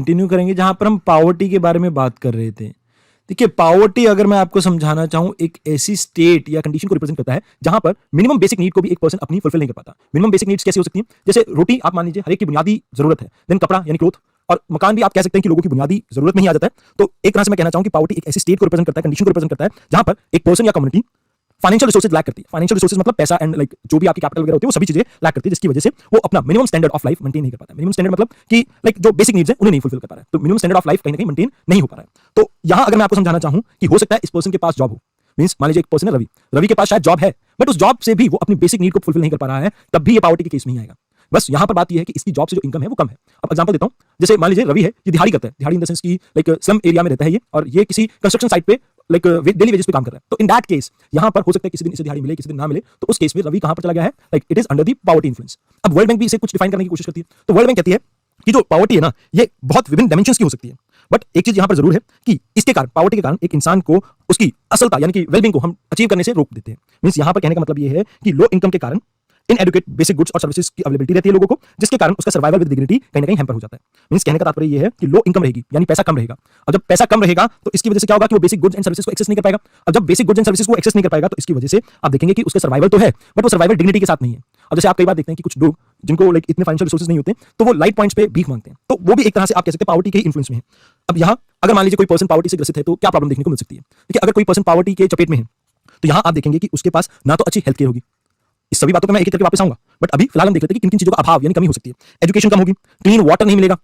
Continue करेंगे जहां पर हम पावर्टी के बारे में बात कर रहे थे। देखिए, पावर्टी अगर मैं आपको समझाना चाहूं, एक ऐसी स्टेट या कंडीशन को रिप्रेजेंट करता है जहां पर मिनिमम बेसिक नीड को भी एक पर्सन अपनी फुलफिल नहीं कर पाता। मिनिमम बेसिक नीड्स कैसे हो सकती हैं? जैसे रोटी आप मान लीजिए हर एक की बुनियादी जरूरत है, देन कपड़ा यानी क्लोथ, और मकान भी आप कह सकते हैं कि लोगों की बुनियादी जरूरत में ही आ जाता है। तो एक तरह से मैं कहना चाहूं कि पावर्टी एक ऐसी स्टेट को रिप्रेजेंट करता है, कंडीशन को रिप्रेजेंट करता है जहां पर एक पर्सन या कम्युनिटी फाइनेंशियल रिसोर्सेज लैक करती है। फाइनेंशियल रिसोर्सेज मतलब पैसा एंड लाइक जो भी आपकी कैपिटल वगैरह होती है, वो सभी चीजें लैक करती है, जिसकी वजह से वो अपना minimum standard of life maintain नहीं कर पाता है। मिनिमम स्टैंडर्ड मतलब कि लाइक जो बेसिक नीड्स है उन्हें नहीं फुलफिल कर पा रहा है। तो मिनिमम स्टैंडर्ड ऑफ लाइफ कहीं ना कहीं मेंटेन नहीं हो पा रहा है। तो यहां अगर मैं आपको समझाना चाहूं कि हो सकता है इस पर्सन के पास जॉब हो, मींस मान लीजिए एक पर्सन है रवि, रवि के पास शायद जॉब है, बट उस जॉब से भी वो अपनी बेसिक नीड को फुलफिल नहीं कर पा रहा है, तब भी ये पावर्टी के केस में ही आएगा। बस यहां पर बात यह है कि इसकी जॉब से जो इनकम है वो कम है। अब एग्जांपल देता हूं, जैसे मान लीजिए रवि है, ये दिहाड़ी करता है, दिहाड़ी इन द सेंस की लाइक स्लम एरिया में रहता है ये, और ये किसी कंस्ट्रक्शन साइट पे लाइक डेली वेजेस पे काम कर रहा है। तो इन दैट केस यहां पर हो सकता है किसी दिन इसे दिहाड़ी मिले, किसी दिन ना मिले, तो उस केस में रवि कहां पर चला गया है? Like it is under the poverty influence. अब वर्ल्ड बैंक भी इसे कुछ डिफाइन करने की कोशिश करती है। तो वर्ल्ड बैंक कहती है कि जो पावर्टी है ना, ये बहुत विभिन्न डायमेंशंस की हो सकती है, बट एक चीज यहां पर जरूर है कि इसके कारण, पावर्टी के कारण एक इंसान को उसकी असलता यानी कि वेलबींग को हम अचीव करने से रोक देते हैं। मींस यहां पर कहने का मतलब ये है कि लो इनकम के कारण इनएडुकेट बेसिक गुड्स और सर्विसेज की अवेलेबिलिटी रहती है लोगों को, जिसके कारण उसका सर्वाइवल विद डिग्निटी कहीं ना कहीं हैम्पर हो जाता है। मींस कहने का तात्पर्य ये है कि लो इनकम रहेगी यानी पैसा कम रहेगा, और जब पैसा कम रहेगा तो इसकी वजह से क्या होगा कि वो बेसिक गुड्स एंड सर्विसेज को एक्सेस नहीं कर पाएगा। अब जब बेसिक गुड्स एंड सर्विसेज को एक्सेस नहीं कर पाएगा तो इसकी वजह से आप देखेंगे कि उसका सर्वाइवल तो है, बट वो सर्वाइवल डिग्निटी के साथ नहीं है। अब जैसे आप कई बार देखते हैं कि कुछ लोग जिनको लाइक इतने फाइनेंशियल रिसोर्सेज नहीं होते, तो वो लाइट पॉइंट्स पे भीख मांगते हैं, तो वो भी एक तरह से आप कह सकते हैं पावर्टी के ही इन्फ्लुएंस में है। अब यहाँ अगर मान लीजिए कोई पर्सन पावर्टी से ग्रसित है तो क्या प्रॉब्लम देखने को मिल सकती है? देखिए, अगर कोई पर्सन पावर्टी के चपेट में है तो यहां आप देखेंगे कि उसके पास ना तो अच्छी हेल्थ केयर होगी। इस सभी बातों पे मैं एक एक करके वापस आऊंगा, बट अभी फिलहाल हम देख लेते हैं कि किन किन चीजों का अभाव यानी कमी हो सकती है। एजुकेशन कम होगी, क्लीन वाटर नहीं मिलेगा,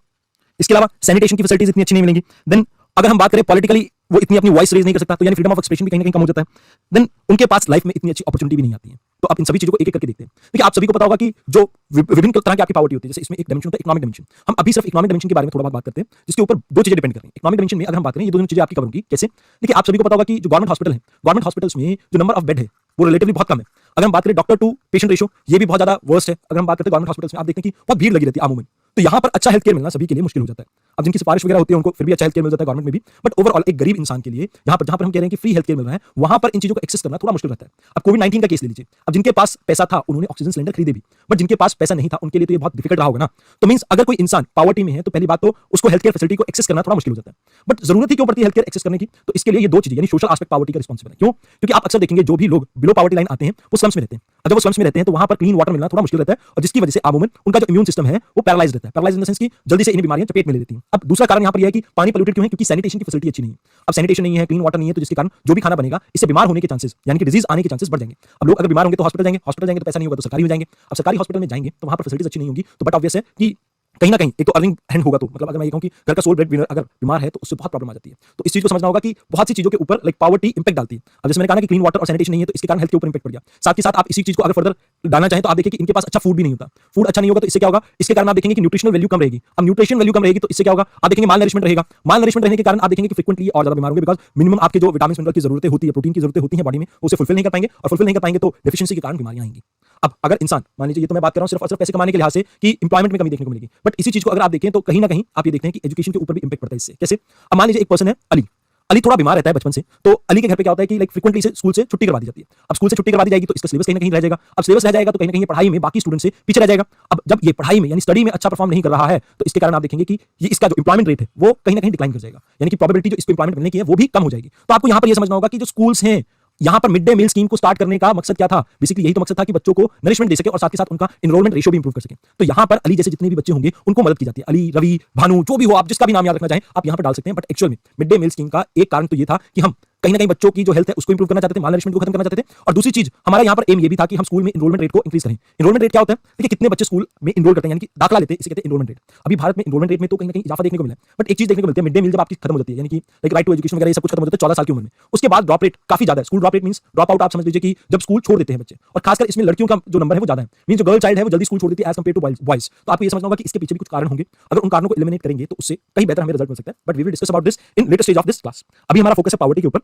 इसके अलावा सैनिटेशन की फैसिलिटीज इतनी अच्छी नहीं मिलेंगी। देन अगर हम बात करें पॉलिटिकली, वो इतनी अपनी वॉइस रेज नहीं कर सकता, तो यानी फ्रीडम ऑफ एक्सप्रेशन भी कहीं ना कहीं कम हो जाता है। देन उनके पास लाइफ में इतनी अच्छी अपॉर्चुनिटी भी नहीं आती है। तो आप इन सभी चीजों को एक एक करके देखते हैं। देखिए, आप सभी को पता होगा कि जो विभिन्न तरह की आपकी पावर्टी होती है, जैसे इसमें एक डायमेंशन होता है इकोनॉमिक डायमेंशन। हम अभी सिर्फ इकोनॉमिक डायमेंशन के बारे में थोड़ा बहुत बात करते हैं, जिसके ऊपर दो चीजें डिपेंड कर रही हैं। इकोनॉमिक डायमेंशन में अगर हम बात करें, ये दोनों चीजें आपकी कवर होंगी कैसे? देखिए, आप सभी को पता होगा कि जो गवर्नमेंट हॉस्पिटल है, गवर्नमेंट हॉस्पिटल्स में जो नंबर ऑफ बेड है वो रिलेटिवली बहुत कम है। अगर हम बात करें डॉक्टर टू पेशेंट रेशियो, ये भी बहुत ज्यादा वर्स्ट है। अगर हम बात करते हैं गवर्नमेंट हॉस्पिटल्स में, आप देखते हैं कि बहुत भीड़ लगी रहती है आमूमन, तो यहाँ पर अच्छा हेल्थ केयर मिलना सभी के लिए मुश्किल हो जाता है। अब जिनकी सिफारिश वगैरह होती है उनको फिर भी अच्छा हेल्थ केयर मिल जाता है गवर्नमेंट में भी, बट ओवरऑल एक गरीब इंसान के लिए जहां पर हम कह रहे हैं कि फ्री हेल्थ केयर मिल रहा है, वहां पर इन चीजों को एक्सेस करना थोड़ा मुश्किल रहता है। अब कोविड-19 का केस ले लीजिए, अब जिनके पास पैसा था उन्होंने ऑक्सीजन सिलेंडर खरीदे भी, बट जिनके पास पैसा नहीं था उनके लिए तो ये बहुत डिफिकल्ट रहा होगा ना। तो मींस अगर कोई इंसान पावर्टी में है तो पहली बात तो उसको हेल्थ केयर फैसिलिटी को एक्सेस करना थोड़ा मुश्किल हो जाता है। बट जरूरत ही क्यों पड़ती है हेल्थ केयर एक्सेस करने की? तो इसके लिए ये दो चीजें यानी सोशल एस्पेक्ट पावर्टी का रिस्पॉन्सिबल है। क्यों? क्योंकि आप अक्सर देखेंगे जो भी लोग बिलो पावर्टी लाइन आते हैं वो स्लम्स में रहते हैं, और जब वो स्लम्स में रहते हैं तो वहां पर क्लीन वाटर मिलना थोड़ा मुश्किल रहता है, और जिसकी वजह से आमूमन उनका जो इम्यून सिस्टम है वो पैरालाइज रहता है। पैरालाइज इन द सेंस कि जल्दी से इन बीमारियां चपेट में ले लेती हैं। अब दूसरा कारण यहाँ पर यह है कि पानी पोल्यूटेड क्यों है? क्योंकि सैनिटेशन की फैसिलिटी अच्छी नहीं है। अब सैनिटेशन नहीं है, क्लीन वाटर नहीं है, तो जिसके कारण जो भी खाना बनेगा इससे बीमार होने के चांसेस यानी कि डिजीज आने के चांसेस बढ़ जाएंगे। अब लोग अगर बीमार होंगे तो हॉस्पिटल जाएंगे, हॉस्पिटल जाएंगे तो पैसा नहीं होगा तो सरकारी हो जाएंगे। अब सरकारी हॉस्पिटल में जाएंगे तो वहां पर फैसिलिटीज अच्छी नहीं होंगी, तो बट ऑब्वियस है कि कहीं ना कहीं एक तो अर्निंग हैंड होगा, तो मतलब अगर मैं ये कहूं कि घर का सोल ब्रेड विनर अगर बीमार है तो उससे बहुत प्रॉब्लम आ जाती है। तो इस चीज को समझना होगा कि बहुत सी चीजों के ऊपर लाइक पावर्टी इंपैक्ट डालती है। अब जैसे मैंने कहा ना कि क्लीन वाटर और सैनिटेशन नहीं है, तो इसके कारण हेल्थ के ऊपर इंपैक्ट पड़ गया। साथ ही साथ आप इसी चीज को अगर फर्दर डालना चाहें तो आप देखिए कि इनके पास अच्छा फूड भी नहीं होता। फूड अच्छा नहीं होगा तो इससे क्या होगा? इसके कारण आप देखेंगे कि न्यूट्रिशनल वैल्यू कम रहेगी। अब न्यूट्रिशन वैल्यू कम रहेगी तो इससे क्या होगा? आप देखेंगे माल नरिशमेंट रहेगा। माल नरिशमेंट रहने के कारण आप देखेंगे कि फ्रीक्वेंटली और ज्यादा बीमार होंगे, बिकॉज मिनिमम आपके जो विटामिन मिनरल की जरूरत होती है, प्रोटीन की जरूरत होती है बॉडी में, उसे फुलफिल नहीं कर पाएंगे, और फुलफिल नहीं कर पाएंगे तो डेफिशिएंसी के कारण बीमारियां आएंगी। अब अगर इंसान मान लीजिए, ये तो मैं बात कर रहा हूं सिर्फ और सिर्फ पैसे कमाने के लिहाज से कि इंप्लॉयमेंट में कमी देखने को मिलेगी, बट इसी चीज को अगर आप देखें तो कहीं ना कहीं आप ये देखते हैं कि एजुकेशन के ऊपर भी इंपैक्ट पड़ता है इससे। कैसे? अब मान लीजिए एक पर्सन है अली, अली थोड़ा बीमार रहता है बचपन से, तो अली के घर पे क्या होता है कि लाइक फ्रीक्वेंटली से स्कूल से छुट्टी करवा दी जाती है। अब स्कूल से छुट्टी करवा दी जाएगी तो इसका सिलेबस कहीं ना कहीं रह जाएगा। अब सिलेबस रह जाएगा तो कहीं ना कहीं ये पढ़ाई में बाकी स्टूडेंट से पीछे रह जाएगा। अब जब ये पढ़ाई में यानी स्टडी में अच्छा परफॉर्म नहीं कर रहा है तो इसके कारण आप देखेंगे कि ये इसका जो इंप्लॉयमेंट रेट है वो कहीं ना कहीं डिक्लाइन कर जाएगा, यानी कि प्रोबेबिलिटी जो इसको इंप्लॉयमेंट मिलने की है वो भी कम हो जाएगी। तो आपको यहाँ पर यह समझना होगा कि जो स्कूल्स हैं, यहाँ पर मिड डे मील स्कीम को स्टार्ट करने का मकसद क्या था? बेसिकली यही तो मकसद था कि बच्चों को नरिशमेंट दे सके और साथ ही साथ उनका एनरोलमेंट रेशियो भी इंप्रूव कर सके। तो यहाँ पर अली जैसे जितने भी बच्चे होंगे उनको मदद की जाती है। अली, रवि, भानु, जो भी हो, आप जिसका भी नाम याद रखना चाहें आप यहाँ पर डाल सकते हैं। बट एक्चुअल में मिड डे मील स्कीम का एक कारण तो ये था कि हम कहीं ना कहीं बच्चों की जो हेल्थ है उसको इंप्रूव करना चाहते थे, माल नरिशमेंट को खत्म करना चाहते थे। और दूसरी चीज हमारा यहाँ पर एम ये भी था कि हम स्कूल में एनरोलमेंट रेट को इंक्रीज करें। एनरोलमेंट रेट क्या होता है? देखिए, कितने बच्चे स्कूल में एनरोल करते हैं यानी कि दाखिला लेते हैं, इसे कहते हैं एनरोलमेंट रेट। अभी भारत में एनरोलमेंट रेट में तो कहीं ना कहीं इजाफा देखने को मिला है, बट एक चीज देखने को मिलती है, मिड डे मील जब आपकी खत्म हो जाती है, यानी कि लाइक राइट टू एजुकेशन वगैरह ये सब कुछ खत्म हो जाता है 14 साल की उम्र में, उसके बाद ड्रॉप रेट काफी ज्यादा है। School drop rate means drop out, आप समझ लीजिए कि जब स्कूल छोड़ देते हैं बच्चे, और खासकर इसमें लड़कियों का जो नंबर है वो ज्यादा है। मींस जो गर्ल चाइल्ड है वो जल्दी स्कूल छोड़ देती है एज कंपेयर टू बॉयज। तो आपको ये समझना होगा कि इसके पीछे भी कुछ कारण होंगे। अगर उन कारणों को एलिमिनेट करेंगे तो उससे कहीं बेहतर हमें रिजल्ट मिल सकता है, but we will discuss about this in latest stage of this class. अभी हमारा फोकस है पावर्टी के ऊपर।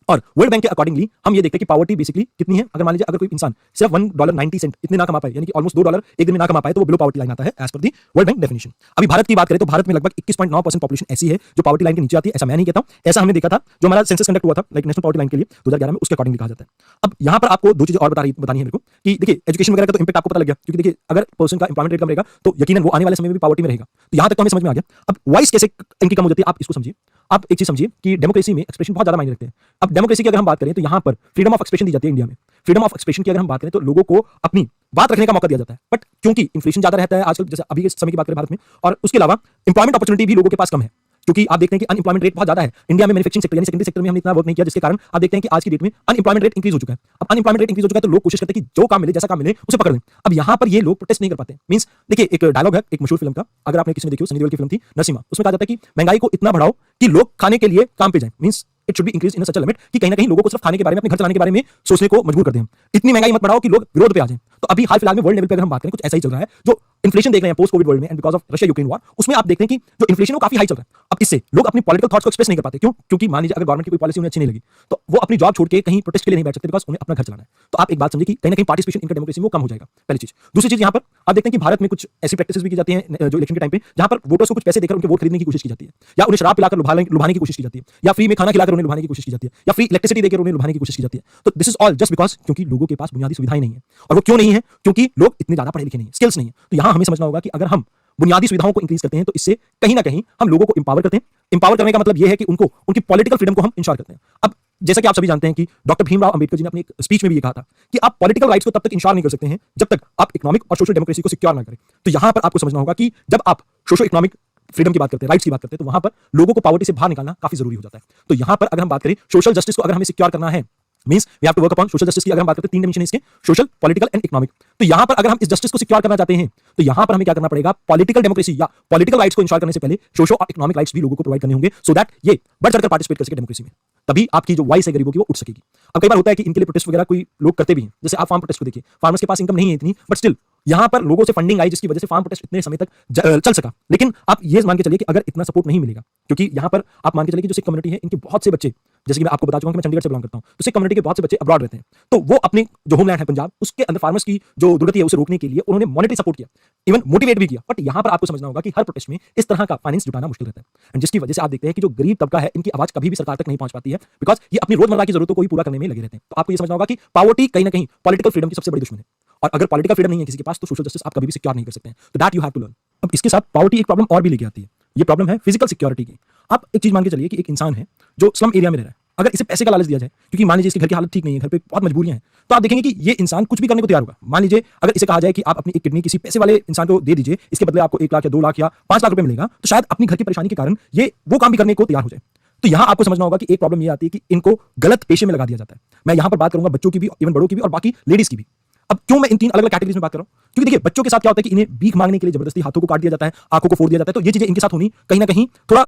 और वर्ल्ड बैंक के अकॉर्डिंगली हम ये देखते हैं कि पॉवर्टी बेसिकली कितनी है। अगर मान लीजिए अगर कोई इंसान सिर्फ $1.90 इतने ना कमा पाए, यानी कि ऑलमोस्ट $2 एक दिन में ना कमा पाए, तो वो बिलो पॉवर्टी लाइन आता है as per the world bank definition. अभी भारत की बात करें तो भारत में लगभग 21.9% पॉपुलेशन ऐसी है जो पॉवर्टी लाइन के नीचे आती है। ऐसा मैं नहीं कहता हूं, ऐसा हमने देखा था जो हमारा सेंसस कंडक्ट हुआ था लाइक नेशनल पॉवर्टी लाइन के लिए 2011 में, उसके अकॉर्डिंगली कहा जाता है। अब यहाँ पर आपको दो चीजें और बतानी है मेरे को कि देखिए एजुकेशन वगैरह का तो इंपैक्ट आपको पता लग गया, क्योंकि देखिए अगर पर्सन का इंप्लॉयमेंट रेट कम रहेगा तो यकीनन वो आने वाले समय में भी पॉवर्टी में रहेगा। तो यहाँ तक तो हमें समझ में आ गया। अब वॉइस कैसे इनकी कम हो जाती है, आप इसको समझिए। आप एक चीज समझिए कि डेमोक्रेसी में एक्सप्रेशन बहुत ज्यादा मायने रखते हैं। अब डेमोक्रेसी की अगर हम बात करें तो यहाँ पर फ्रीडम ऑफ एक्सप्रेशन दी जाती है इंडिया में। फ्रीडम ऑफ एक्सप्रेशन की अगर हम बात करें तो लोगों को अपनी बात रखने का मौका दिया जाता है, बट क्योंकि इन्फ्लेशन ज्यादा रहता है आजकल, जैसे अभी के समय की बात करें भारत में, और उसके अलावा इंप्लॉयमेंट अपॉर्चुनिटी भी लोगों के पास कम है, क्योंकि आप देखते हैं कि अनएम्प्लॉयमेंट रेट बहुत ज्यादा है इंडिया में। मैन्युफैक्चरिंग सेक्टर यानी सेकेंडरी सेक्टर में हमने इतना वर्क नहीं किया, जिसके कारण आप देखते हैं कि आज की डेट में अनएम्प्लॉयमेंट रेट इंक्रीज हो चुका है। अब अनएम्प्लॉयमेंट रेट इंक्रीज हो चुका है तो लोग कोशिश करते हैं कि जो काम मिले, जैसा काम मिले उसे पकड़ लें। अब यहाँ पर ये लोग प्रोटेस्ट नहीं कर पाते। मींस देखिए एक डायलॉग है एक मशहूर फिल्म का, अगर आपने किसी ने देखी हो, सनी देओल की फिल्म थी नरसिम्हा, उसमें कहा जाता है कि महंगाई को इतना बढ़ाओ कि लोग खाने के लिए काम पे जाएं। Means it should be increase in such a limit कि कहीं ना कहीं लोगों को सिर्फ खाने के बारे में, अपने घर चलाने के बारे में सोचने को मजबूर कर दें। इतनी महंगाई मत बढ़ाओ कि लोग विरोध पे आ जाएं। तो अभी हाल फिलहाल में वर्ल्ड लेवल पे अगर हम बात करें कुछ ऐसा ही चल रहा है, जो इन्फ्लेशन देख रहे हैं पोस्ट कोविड वर्ल्ड में and because of Russia Ukraine war, उसमें आप देखते हैं कि जो इन्फ्लेशन है वो काफी हाई चल रहा है। अब इससे लोग अपनी पॉलिटिकल थॉट्स को एक्सप्रेस नहीं कर पाते। क्यों? क्योंकि मान लीजिए अगर गवर्नमेंट की कोई पॉलिसी उन्हें अच्छी नहीं लगी तो वो अपनी जॉब छोड़ के कहीं प्रोटेस्ट के लिए नहीं बैठ सकते, बिकॉज उन्हें अपना घर चलाना है। तो आप एक बात समझिए कि कहीं ना कहीं पार्टिसिपेशन इनका डेमोक्रेसी में वो कम हो जाएगा, पहली चीज। दूसरी चीज यहाँ पर आप देखते हैं कि भारत में कुछ ऐसी प्रैक्टिस भी की जाती है जो इलेक्शन के टाइम पे, जहां पर वोटर्स को कुछ पैसे देकर उनके वोट खरीदने की कोशिश की जाती है, या उन्हें शराब पिलाकर लुभाने की कोशिश की जाती है, या फ्री में खाना खिलाकर उन्हें लुभाने की कोशिश की जाती है, या फ्री इलेक्ट्रिसिटी देकर उन्हें लुभाने की कोशिश की जाती है। तो this is all just because क्योंकि लोगों के पास बुनियादी सुविधाएं नहीं है। और वो क्यों नहीं है? क्योंकि लोग इतने ज्यादा पढ़े लिखे नहीं है, स्किल्स नहीं है। तो यहां हमें समझना होगा कि अगर हम बुनियादी सुविधाओं को इंक्रीज करते हैं तो इससे कहीं ना कहीं हम लोगों को इंपावर करते हैं। इंपावर करने का मतलब यह है कि उनको उनकी पॉलिटिकल फ्रीडम को हम इंश्योर करते हैं। अब जैसा कि आप सभी जानते हैं कि डॉक्टर भीमराव अंबेडकर जी ने अपनी एक स्पीच में भी ये कहा था कि आप पॉलिटिकल राइट्स को तब तक इंश्योर नहीं कर सकते हैं जब तक आप इकोनॉमिक और सोशल डेमोक्रेसी को सिक्योर ना करें। तो यहां पर आपको समझना होगा कि जब आप सोशो इकोनॉमिक फ्रीडम की बात करते हैं, राइट्स की बात करते हैं, तो वहां पर लोगों को पॉवर्टी से बाहर निकालना काफी जरूरी हो जाता है। तो यहां पर अगर हम बात करें सोशल जस्टिस को अगर हमें सिक्योर करना है, means we have to work upon social justice की अगर हम बात करते हैं, तीन डिमेंशन है इसके, सोशल, पॉलिटिकल एंड इकोनॉमिक। तो यहां पर अगर हम इस जस्टिस को सिक्योर करना चाहते हैं तो यहां पर हमें क्या करना पड़ेगा? पॉलिटिकल डेमोक्रेसी या पॉलिटिकल राइट्स को इंश्योर करने से पहले सोशो और इकोनॉमिक राइट्स भी लोगों को प्रोवाइड करने होंगे, सो दैट ये बढ़ चढ़कर पार्टिसिपेट कर सके डेमोक्रेसी में। तभी आपकी जो वॉइस है गरीबों की वो उठ सकेगी। अब कई बार होता है कि इनके लिए प्रोटेस्ट वगैरह कोई लोग करते भी हैं, जैसे आप फार्म प्रोटेस्ट को देखिए, फार्मर्स के पास इनकम नहीं है इतनी, बट स्टिल यहां पर लोगों से फंडिंग आई जिसकी वजह से फार्म प्रोटेस्ट इतने समय तक चल सका। लेकिन आप ये मान के चलिए कि अगर इतना सपोर्ट नहीं मिलेगा, क्योंकि यहां पर आप मान के चलिए कि जो सिख कम्युनिटी है इनके बहुत से बच्चे, जैसे कि मैं आपको बता चुका हूं कि मैं चंडीगढ़ से बिलोंग करता हूं, तो सिख कम्युनिटी के बहुत से बच्चे अब्रॉड रहते हैं। तो वो अपने जो होमलैंड है पंजाब, उसके अंदर फार्मर्स की जो दुर्गति है उसे रोकने के लिए उन्होंने मॉनेटरी सपोर्ट किया, इवन मोटिवेट भी किया। बट यहां पर आपको समझना होगा कि हर प्रोटेस्ट में इस तरह का फाइनेंस जुटाना मुश्किल रहता है, एंड जिसकी वजह से आप देखते हैं कि जो गरीब तबका है इनकी आवाज कभी भी सरकार तक नहीं पहुंच पाती है, बिकॉज ये अपनी रोजमर्रा की जरूरतों को ही पूरा करने में लगे रहते हैं। तो आपको ये समझना होगा कि पॉवर्टी कहीं ना कहीं पॉलिटिकल फ्रीडम की सबसे बड़ी दुश्मन है, और अगर पॉलिटिकल फ्रीडम नहीं है किसी के पास तो सोशल जस्टिस आप कभी भी सिक्योर नहीं कर सकते हैं। तो that you have to learn. अब इसके साथ पॉवर्टी एक प्रॉब्लम और भी लेके आती है, ये प्रॉब्लम है फिजिकल सिक्योरिटी की। आप एक चीज मान के चलिए कि एक इंसान है जो स्लम एरिया में रह रहा है, अगर इसे पैसे का लालच दिया जाए, क्योंकि मान लीजिए इसके घर की हालत ठीक नहीं है, घर पे बहुत मजबूरियां हैं, तो आप देखेंगे कि ये इंसान कुछ भी करने को तैयार होगा। मान लीजिए अगर इसे कहा जाए कि आप अपनी एक किडनी किसी पैसे वाले इंसान को दे दीजिए, इसके बदले आपको 1 लाख या 2 लाख या 5 लाख रुपए मिलेगा, तो शायद अपनी घर की परेशानी के कारण ये वो काम भी करने को तैयार हो जाए। तो यहां आपको समझना होगा कि एक प्रॉब्लम ये आती है कि इनको गलत पेशे में लगा दिया जाता है। मैं यहां पर बात करूंगा बच्चों की भी, इवन बड़ों की भी, और बाकी लेडीज की भी। अब क्यों मैं इन तीन अलग अलग कैटेगरीज में बात कर रहा हूं? क्योंकि देखिए बच्चों के साथ क्या होता है कि इन्हें भीख मांगने के लिए जबरदस्ती हाथों को काट दिया जाता है, आंखों को फोड़ दिया जाता है। तो ये चीजें इनके साथ होनी कहीं ना कहीं थोड़ा,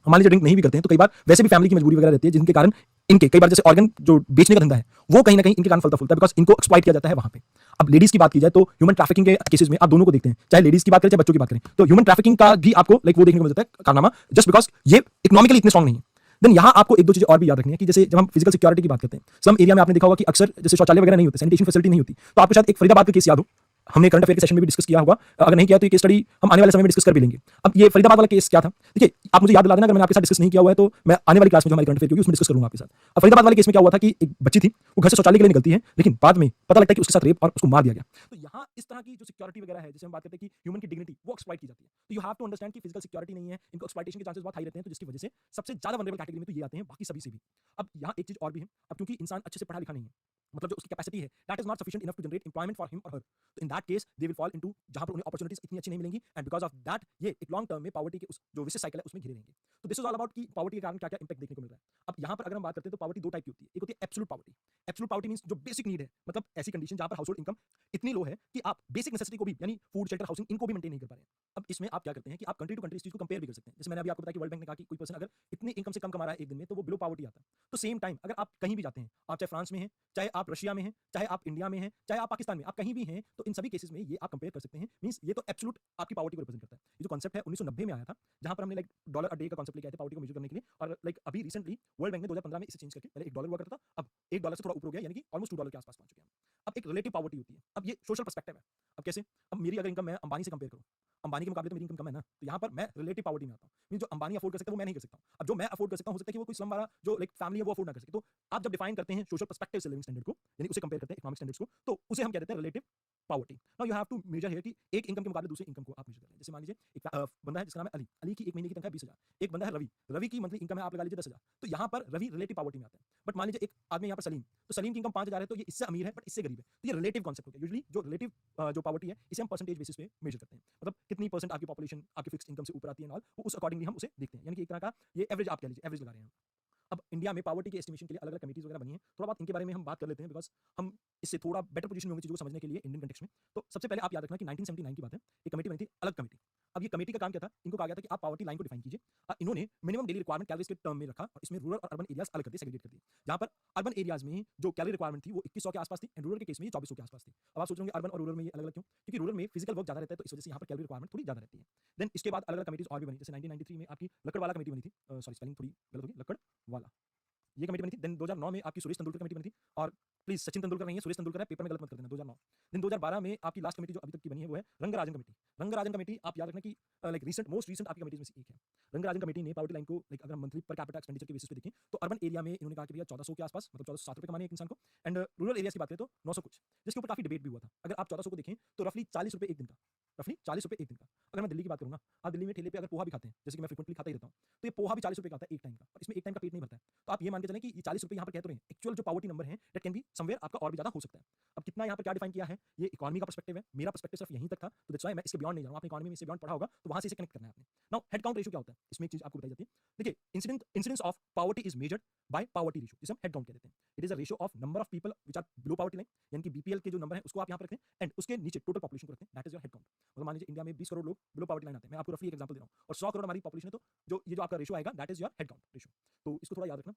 मान लीजिए ड्रिंक नहीं भी करते हैं तो कई बार वैसे भी फैमिली की मजबूरी वगैरह रहती है, जिनके कारण इनके कई बार जैसे ऑर्गन जो बेचने का धंधा है वो कहीं ना कहीं इनके कारण फलता फूलता है, बिकॉज इनको एक्सप्लॉइट किया जाता है वहां पे। अब लेडीज की बात की जाए तो ह्यूमन ट्रैफिकिंग के केसेस में आप दोनों को देखते हैं, चाहे लेडीज की बात करें चाहे बच्चों की बात करें, तो ह्यूमन ट्रैफिकिंग का भी आपको लाइक वो देखने को मिल जाता है कारनामा, जस्ट बिकॉज ये इकोनॉमिकली इतने स्ट्रॉन्ग नहीं है। देन यहाँ आपको एक दो चीजें और भी याद रखनी है कि जैसे जब हम फिजिकल सिक्योरिटी की बात करते हैं, सम एरिया में आपने देखा होगा कि अक्सर जैसे शौचालय वगैरह नहीं होते, सैनिटेशन फैसिलिटी नहीं होती, तो आपको शायद एक फरीदाबाद का केस याद हो, हमने करंट अफेयर के सेशन में भी डिस्कस किया होगा, अगर नहीं किया तो ये केस स्टडी हम आने वाले समय में डिस्कस कर भी लेंगे। अब ये फरीदाबाद वाला केस क्या था, देखिए आप मुझे याद दिला देना अगर मैंने आपके साथ डिस्कस नहीं किया हुआ है, तो मैं आने वाली क्लास में जो हमारी करंट अफेयर होगी उसमें डिस्कस करूंगा आपके साथ। अब फरीदाबाद वाले केस में क्या हुआ था कि एक बच्ची थी, वो घर से शौचालय के लिए निकलती है, लेकिन बाद में पता लगता है कि उसके साथ रेप और उसको मार दिया गया। तो यहाँ इस तरह की जो सिक्योरिटी वगैरह है, जिसे हम बात करते हैं कि ह्यूमन की डिग्निटी, वो एक्सप्लॉइट की जाती है। तो यू हैव टू अंडरस्टैंड कि फिजिकल सिक्योरिटी नहीं है, इनको एक्सप्लॉइटेशन के चांसेस बहुत हाई रहते हैं, तो जिसकी वजह से सबसे ज्यादा वल्नरेबल कैटेगरी में तो ये आते हैं, बाकी सभी से भी। अब यहाँ एक चीज और भी है, अब क्योंकि इंसान अच्छे से पढ़ा लिखा नहीं है, मतलब जो उसकी कैपेसिटी है that is not sufficient enough to generate employment for him और हर, तो in that case they will fall into जहां पर उन्हें अपॉर्चुनिटीज इतनी अच्छी नहीं मिलेंगी, एंड बिकॉज ऑफ दैट ये एक लॉन्ग टर्म में पॉवर्टी के उस जो विशेष साइकिल है उसमें घिरे रहेंगे। तो दिस इज ऑल अबाउट कि पॉवर्टी के कारण क्या क्या इंपैक्ट देखने को मिल रहा है। अब यहाँ पर अगर हम बात करते हैं तो पॉवर्टी दो टाइप की होती है, एक होती है absolute poverty. Absolute poverty means जो बेसिक नीड है, मतलब ऐसी कंडीशन जहां पर हाउसहोल्ड इनकम इतनी लो है कि आप बेसिक नेसेसिटी को भी, यानी फूड, शेल्टर, हाउसिंग, इनको भी मेंटेन नहीं कर पा रहे हैं। अब इसमें आप क्या करते हैं कि आप कंट्री टू कंट्री इस चीज को कंपेयर भी कर सकते हैं। जैसे मैंने अभी आपको बताया कि वर्ल्ड बैंक ने कहा कि कोई पर्सन अगर इतनी इनकम से कम कमा रहा है एक दिन में तो वो बिलो पॉवर्टी आता है। तो सेम टाइम अगर आप कहीं भी जाते हैं, आप चाहे फ्रांस में हैं, चाहे आप रशिया में हैं, चाहे आप इंडिया में हैं, चाहे आप पाकिस्तान में, आप कहीं भी हैं, तो इन सभी केसेस में ये आप कंपेयर कर सकते हैं। मींस ये तो एब्सोल्यूट आपकी पॉवर्टी को रिप्रेजेंट करता है। ये जो कॉन्सेप्ट है 1990 में आया था, जहां पर हमने लाइक डॉलर अ डे का कॉन्सेप्ट लेके आए थे पावर्टी को मेजर करने के लिए, और लाइक अभी रिसेंटली वर्ल्ड बैंक ने 2015 में इसे चेंज करके, पहले $1 हुआ करता था, अब $1 से थोड़ा ऊपर हो गया, यानी कि ऑलमोस्ट $2 के आसपास पहुंच चुके हैं। अब एक रिलेटिव पावर्टी होती है, अब ये सोशल पर्सपेक्टिव है। अब कैसे? अब मेरी अगर इनकम मैं अंबानी से कंपेयर करूं, अंबानी के मुकाबले तो मेरी इनकम कम है ना, तो यहाँ पर मैं रिलेटिव पावर्टी में आता हूँ। मीन जो अंबानी अफोर्ड कर सकता है वो मैं नहीं कर सकता हूँ। अब जो मैं अफोर्ड कर सकता हूँ, हो सकता है कि वो कोई स्लम वाला जो लाइक फैमिली है वो अफोर्ड ना कर सके। तो आप जब डिफाइन करते हैं सोशल पर्सपेक्टिव से लिविंग स्टैंडर्ड को, यानी उसे कंपेयर करते हैं इकोनॉमिक स्टैंडर्ड्स को, तो उसे हम कह देते हैं relative poverty. Now you have to measure here कि एक इनकम के मुकाबले दूसरी इनकम को आप मेजर कर रहे हैं। जैसे मान लीजिए एक बंदा है जिसका नाम है अली, अली की एक महीने की तनख्वाह 20,000, एक बंदा है रवि, रवि की मंथली इनकम है आप लगा लीजिए 10,000, तो यहाँ पर रवि रिलेटिव पावर्टी में आता है। बट मान लीजिए एक आदमी यहाँ पर सलीम, तो सलीम की इनकम 5,000 है, तो ये इससे अमीर है बट इससे गरीब है, तो ये रिलेटिव कॉन्सेप्ट हो गया। यूजुअली जो रिलेटिव जो पावर्टी है इसे हम परसेंटेज बेसिस पे मेजर करते हैं, मतलब कितनी परसेंट आपकी पॉपुलेशन आपकी फिक्स इनकम से ऊपर आती है और वो उस अकॉर्डिंगली हम उसे देखते हैं, यानी कि एक तरह का ये एवरेज आप कह लीजिए, एवरेज लगा रहे हैं। अब इंडिया में पावर्टी के एस्टिमेशन के लिए अलग-अलग कमिटीज वगैरह बनी हैं, थोड़ा बहुत इनके बारे में हम बात कर लेते हैं, बिकॉज़ हम इससे थोड़ा बेटर पोजीशन में होंगे चीज़ों को समझने के लिए इंडियन कॉन्टेक्स्ट में। तो सबसे पहले आप याद रखना कि 1979 की बात है, एक कमेटी बनी थी, अलग कमेटी। अब ये कमेटी का काम क्या था? इनको कहा गया था कि आप पावर्टी लाइन को डिफाइन कीजिए। इन्होंने मिनिमम डेली रिक्वायरमेंट कैलोरीज के टर्म में रखा और इसमें रूरल और अर्बन एरियाज अलग कर दिए, सेग्रीगेट कर दिए। जहाँ पर अर्बन एरियाज में जो कैलोरी रिक्वायरमेंट थी वो 2100 के आसपास थी एंड रूरल के केस में ये 2400 के आसपास थी। अब आप सोच रहे होंगे अर्बन और रूरल में ये अलग-अलग क्यों? क्योंकि रूरल में फिजिकल वर्क ज़्यादा रहता है, तो इस वजह से यहाँ पर कैलोरी रिक्वायरमेंट थोड़ी ज़्यादा रहती है। देन इसके बाद अलग-अलग कमिटीज और भी बनी, जैसे 1993 में आपकी लकड़वाला कमेटी बनी थी, सॉरी स्पेलिंग थोड़ी गलत होगी, लकड़वाला ये कमेटी बनी थी। देन 2009 में आपकी सुरेश तेंदुलकर कमेटी बनी थी, और प्लीज सचिन तेंदुलकर नहीं है, सुरेश तेंदुलकर है, पेपर में गलत मत कर देना, 2009। देन 2012 में आपकी लास्ट कमेटी जो अभी तक की बनी है वो है रंगराजन कमेटी। रंगराजन कमेटी आप याद रखना कि लाइक मोस्ट रीसेंट आपकी कमेटीज में से एक है। रंगराजन कमेटी ने पावर्टी लाइन को लाइक अगर मंथली पर कैपिटा एक्सपेंडिचर के बेसिस पे देखें तो अर्बन एरिया में इन्होंने कहा कि भैया 1400 के आसपास, मतलब 1407 रुपए कमाने एक इंसान को, एंड रूरल एरिया की बात करें तो 900 कुछ, जिसके ऊपर काफी डिबेट भी हुआ था। अगर आप 1400 को देखें तो रफली 40 रुपए एक दिन का, रफली 40 रुपए एक दिन का। अगर मैं दिल्ली की बात करूंगा, आप दिल्ली में ठेले पे अगर पोहा भी खाते हैं, जैसे कि मैं फ्रिक्वेंटली खाता ही रहता हूँ, तो ये पोहा भी 40 रुपए का आता है एक टाइम का, और इसमें एक टाइम का पेट नहीं भरता है। तो आप ये मान के चलें कि ये 40 रुपए यहाँ पर कह तो रहे हैं, एक्चुअल जो पावर्टी नंबर है दैट कैन बी समवेयर आपका और भी ज्यादा हो सकता है। अब कितना यहाँ पर क्या डिफाइन किया है, ये इकोनॉमी का पर्सपेक्टिव है, मेरा पर्सपेक्टिव सिर्फ यहीं तक था, तो दैट्स व्हाई मैं इसके बियॉन्ड नहीं जा रहा हूँ। आपने इकोनॉमी में इससे बियॉन्ड पढ़ा होगा तो वहां से इसे कनेक्ट करना है आपने। नाउ हेड काउंट रेशियो क्या होता है, इसमें एक चीज आपको बताई जाती है। देखिए incidence of poverty is measured by poverty ratio, जिसे हम हेड काउंट कह देते हैं। It is a ratio of number of people which are below poverty line, यानी कि बीपीएल के जो नंबर है उसको आप यहाँ पर रखते हैं एंड उसके नीचे टोटल पॉपुलेशन को रखते हैं, that is your head count. मतलब मान लीजिए इंडिया में 20 करोड़ लोग बिलो पावर्टी लाइन आते हैं, मैं आपको रफली एक एग्जांपल दे रहा हूँ, और 100 करोड़ हमारी पॉपुलेशन है, तो जो ये जो आपका रेशियो आएगा that is your head count ratio. तो इसको थोड़ा याद रखना।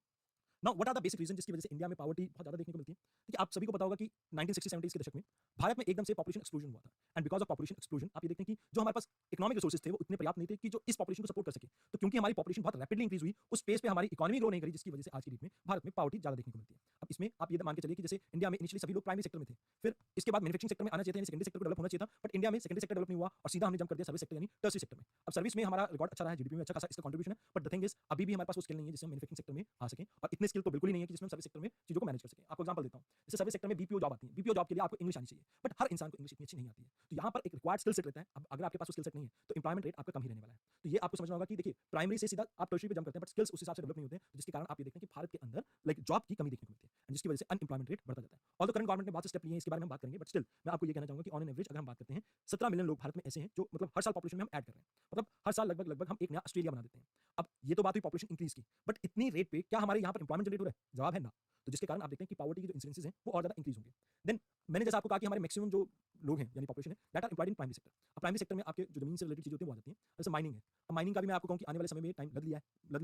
Now what are the basic reason जिसकी वजह से इंडिया में पावर्टी बहुत ज्यादा देखने को मिलती है? देखिए आप सभी को पता होगा कि 1960-70 के दशक में भारत में एकदम से पॉपुलेशन एक्सप्लोजन हुआ था, and because of population explosion आप ये देखते हैं कि जो हमारे पास इकोनॉमिक रिसोर्सेज थे वो इतने पर्याप्त नहीं थे कि जो इस पॉपुलेशन को सपोर्ट कर सके। तो क्योंकि हमारी पॉपुलेशन बहुत रैपिडली इंक्रीज हुई, उस स्पेस पे हमारी इकोनॉमी ग्रो नहीं करी, जिसकी वजह से आज की डेट में भारत में पावर्टी ज्यादा देखने को मिलती है। अब इसमें आप ये मान के चलिए कि जैसे इंडिया में इनिशियली सभी लोग प्राइमरी सेक्टर में थे, फिर इसके बाद मैन्युफैक्चरिंग सेक्टर में आना चाहिए था, सेकेंडरी सेक्टर को डेवलप होना चाहिए था, बट इंडिया में सेकेंडरी सेक्टर डेवलप नहीं हुआ और सीधा हमने जंप कर दिया सर्विस सेक्टर यानी टर्सरी सेक्टर में। अब सर्विस में हमारा रिकॉर्ड अच्छा रहा है, जीडीपी में अच्छा खासा इसका कंट्रीब्यूशन है, बट द थिंग इज अभी भी हमारे पास वो स्किल नहीं है जिससे हम मैन्युफैक्चरिंग सेक्टर में आ सकें, और इतने स्किल तो बिल्कुल ही नहीं है कि जिसमें हम सर्विस सेक्टर में चीजों को मैनेज कर सकें। आपको एग्जांपल देता हूं, जैसे सर्विस सेक्टर में बीपीओ जॉब आती है, बीपीओ जॉब के लिए आपको इंग्लिश आनी चाहिए, बट हर इंसान को इंग्लिश इतनी अच्छी नहीं आती है, तो यहाँ पर एक रिक्वायर्ड स्किल सेट रहता है। अब अगर आपके पास वो स्किल सेट नहीं है तो एम्प्लॉयमेंट रेट आपका कम ही रहने वाला है। तो ये आपको समझना होगा कि देखिए प्राइमरी से सीधा आप टर्शियरी पे जंप करते हैं, बट स्किल्स उस हिसाब से डेवलप नहीं होते हैं, तो जिसके कारण आप ये देखते हैं कि भारत के अंदर लाइक जॉब की कमी देखने को मिलती है, एंड जिसकी वजह से अनएम्प्लॉयमेंट रेट बढ़ता जाता है। और तो करंट गवर्नमेंट ने बहुत से स्टेप लिए हैं, इसके बारे में हम बात करेंगे, बट स्टिल मैं आपको ये कहना चाहूंगा कि ऑन एन एवरेज अगर हम बात करते हैं 17 मिलियन लोग भारत में ऐसे हैं जो मतलब हर साल पॉपुलेशन में हम ऐड कर रहे हैं, मतलब हर साल लगभग हम एक नया ऑस्ट्रेलिया बना देते हैं। अब ये तो बात हुई पॉपुलेशन इंक्रीज की, बट इतनी रेट पे क्या हमारे यहाँ पर एम्प्लॉयमेंट जनरेट हो रहा है? जवाब है ना। तो जिसके कारण आप देखते हैं कि पावर्टी की जो इंसिडेंसेस हैं वो और ज्यादा इंक्रीज होंगे। देन मैंने जैसा आपको कहा कि हमारे मैक्सिमम जो लोग हैं यानी पॉपुलेशन है that are employed in primary sector. अब प्राइमरी सेक्टर में आपके जो जमीन से रिलेटेड चीजें होती हैं वो आ जाती हैं, जैसे माइनिंग है। अब माइनिंग का भी मैं आपको कहूँ कि आने वाले समय में टाइम लग लिया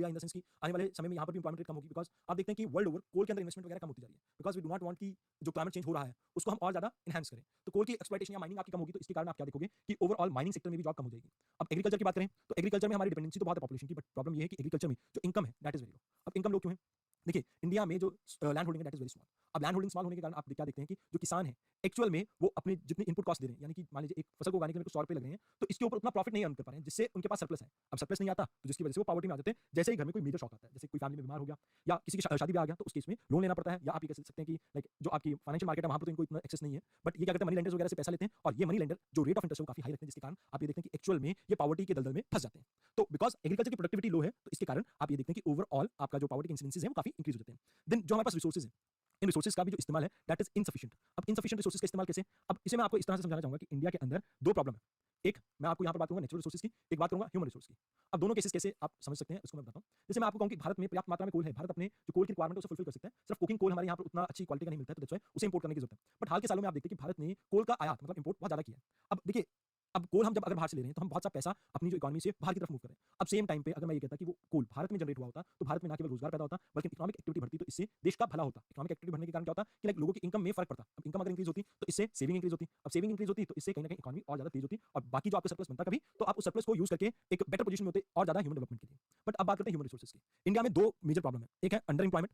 इन द सेंस कि आने वाले समय में यहाँ पर भी एम्प्लॉयमेंट रेट कम होगी, बिकॉज आप देखते हैं कि वर्ल्ड ओवर कोल के अंदर इन्वेस्टमेंट वगैरह कम होती जा रही है, because we do not want कि जो क्लाइमेट चेंज हो रहा है उसको हम और ज्यादा एनहांस करें, तो कोल की एक्सप्लॉयटेशन या माइनिंग आपकी कम होगी, तो इसके कारण आप क्या देखोगे कि ओवरऑल माइनिंग सेक्टर में भी जॉब कम हो जाएगी। अब एग्रीकल्चर की बात करें तो एग्रीकल्चर में हमारी डिपेंडेंसी तो बहुत है पॉपुलेशन की, बट प्रॉब्लम ये है कि एग्रीकल्चर में जो इनकम है दैट इज वेरी लो। अब इनकम लो क्यों है? देखिए इंडिया में जो लैंड होल्डिंग है दैट इज वेरी स्मॉल। अब लैंड होल्डिंग स्मॉल होने के कारण आप क्या देखते हैं कि जो किसान है एक्चुअल में वो अपने जितनी इनपुट कॉस्ट दे रहे हैं, यानी कि मान लीजिए एक फसल को उगाने के लिए 100 रुपए लग रहे हैं, तो इसके ऊपर उतना प्रॉफिट नहीं अर्न कर पा रहे हैं, जिससे उनके पास सरप्लस है। अब सरप्लस नहीं आता तो जिसकी वजह से वो पावर्टी में आ जाते हैं। जैसे ही घर में कोई मेजर शॉक आता है, जैसे कोई फैमिली में बीमार हो गया या किसी की शादी भी आ गया, तो उस केस में लोन लेना पड़ता है, या आप ये कह सकते हैं कि लाइक जो आपकी फाइनेंशियल मार्केट है वहां पर तो इनको इतना एक्सेस नहीं है, बट ये क्या करते हैं मनी लेंडर्स वगैरह से पैसा लेते हैं, और ये मनी लेंडर जो रेट ऑफ इंटरेस्ट है वो काफी हाई रखते हैं, जिसके कारण आप ये देखते हैं कि एक्चुअल में ये पावर्टी के दलदल में फंस जाते हैं। तो बिकॉज एग्रीकल्चर की प्रोडक्टिविटी लो है, तो इसके कारण आप ये देखते हैं कि ओवरऑल आपका जो पावर्टी के इंसिडेंसेस है वो काफी इंक्रीज हो जाते हैं। देन जो हमारे पास रिसोर्सेज है, इन रिसोर्सेज का भी जो इस्तेमाल है दैट इज इनसफिशिएंट। अब इनसफिशिएंट रिसोर्सेज का इस्तेमाल कैसे? अब इसे मैं आपको इस तरह से समझाना चाहूंगा कि इंडिया के अंदर दो प्रॉब्लम है। एक मैं आपको यहाँ पर बात करूंगा नेचुरल रिसोर्सेज की, एक बात करूंगा ह्यूमन रिसोर्स की। अब दोनों केसेस कैसे आप समझ सकते हैं उसको मैं बताता हूँ। जैसे मैं आपको कहूँ कि भारत में पर्याप्त मात्रा में कोल है, भारत अपने जो कोल की रिक्वायरमेंट है उसे फुलफिल कर सकता है, सिर्फ कुकिंग कोल हमारे यहाँ पर उतना अच्छी क्वालिटी का नहीं मिलता है, तो दैट्स व्हाई उसे इंपोर्ट करने की जरूरत है। बट हाल के सालों में आप देखते हैं कि भारत ने कोल का आयात मतलब इंपोर्ट बहुत ज्यादा किया है। अब देखिए अब कोल हम जब अगर बाहर से ले रहे हैं तो हम बहुत सा पैसा अपनी जो इकोनॉमी से बाहर की तरफ मूव कर रहे हैं। अब सेम टाइम पे अगर मैं ये कहता कि वो कोल भारत में जनरेट हुआ होता तो भारत में ना केवल रोजगार पैदा होता बल्कि इकोनॉमिक एक्टिविटी बढ़ती, तो इससे देश का भला होता। इकोनॉमिक एक्टिविटी बढ़ने के कारण क्या होता कि लाइक लोगों की इनकम में फर्क पड़ता। अब इनकम अगर इंक्रीज होती तो इससे सेविंग इंक्रीज होती, अब सेविंग इंक्रीज होती तो इससे कहीं ना कहीं इकोनॉमी और ज्यादा तेज होती, और बाकी जो आपका सरप्लस बनता कभी तो आप उस सरप्लस को यूज करके एक बेटर पोजीशन में होते और ज्यादा ह्यूमन डेवलपमेंट के लिए। बट अब बात करते हैं ह्यूमन रिसोर्सेज की। इंडिया में दो मेजर प्रॉब्लम है। एक है अंडर एम्प्लॉयमेंट,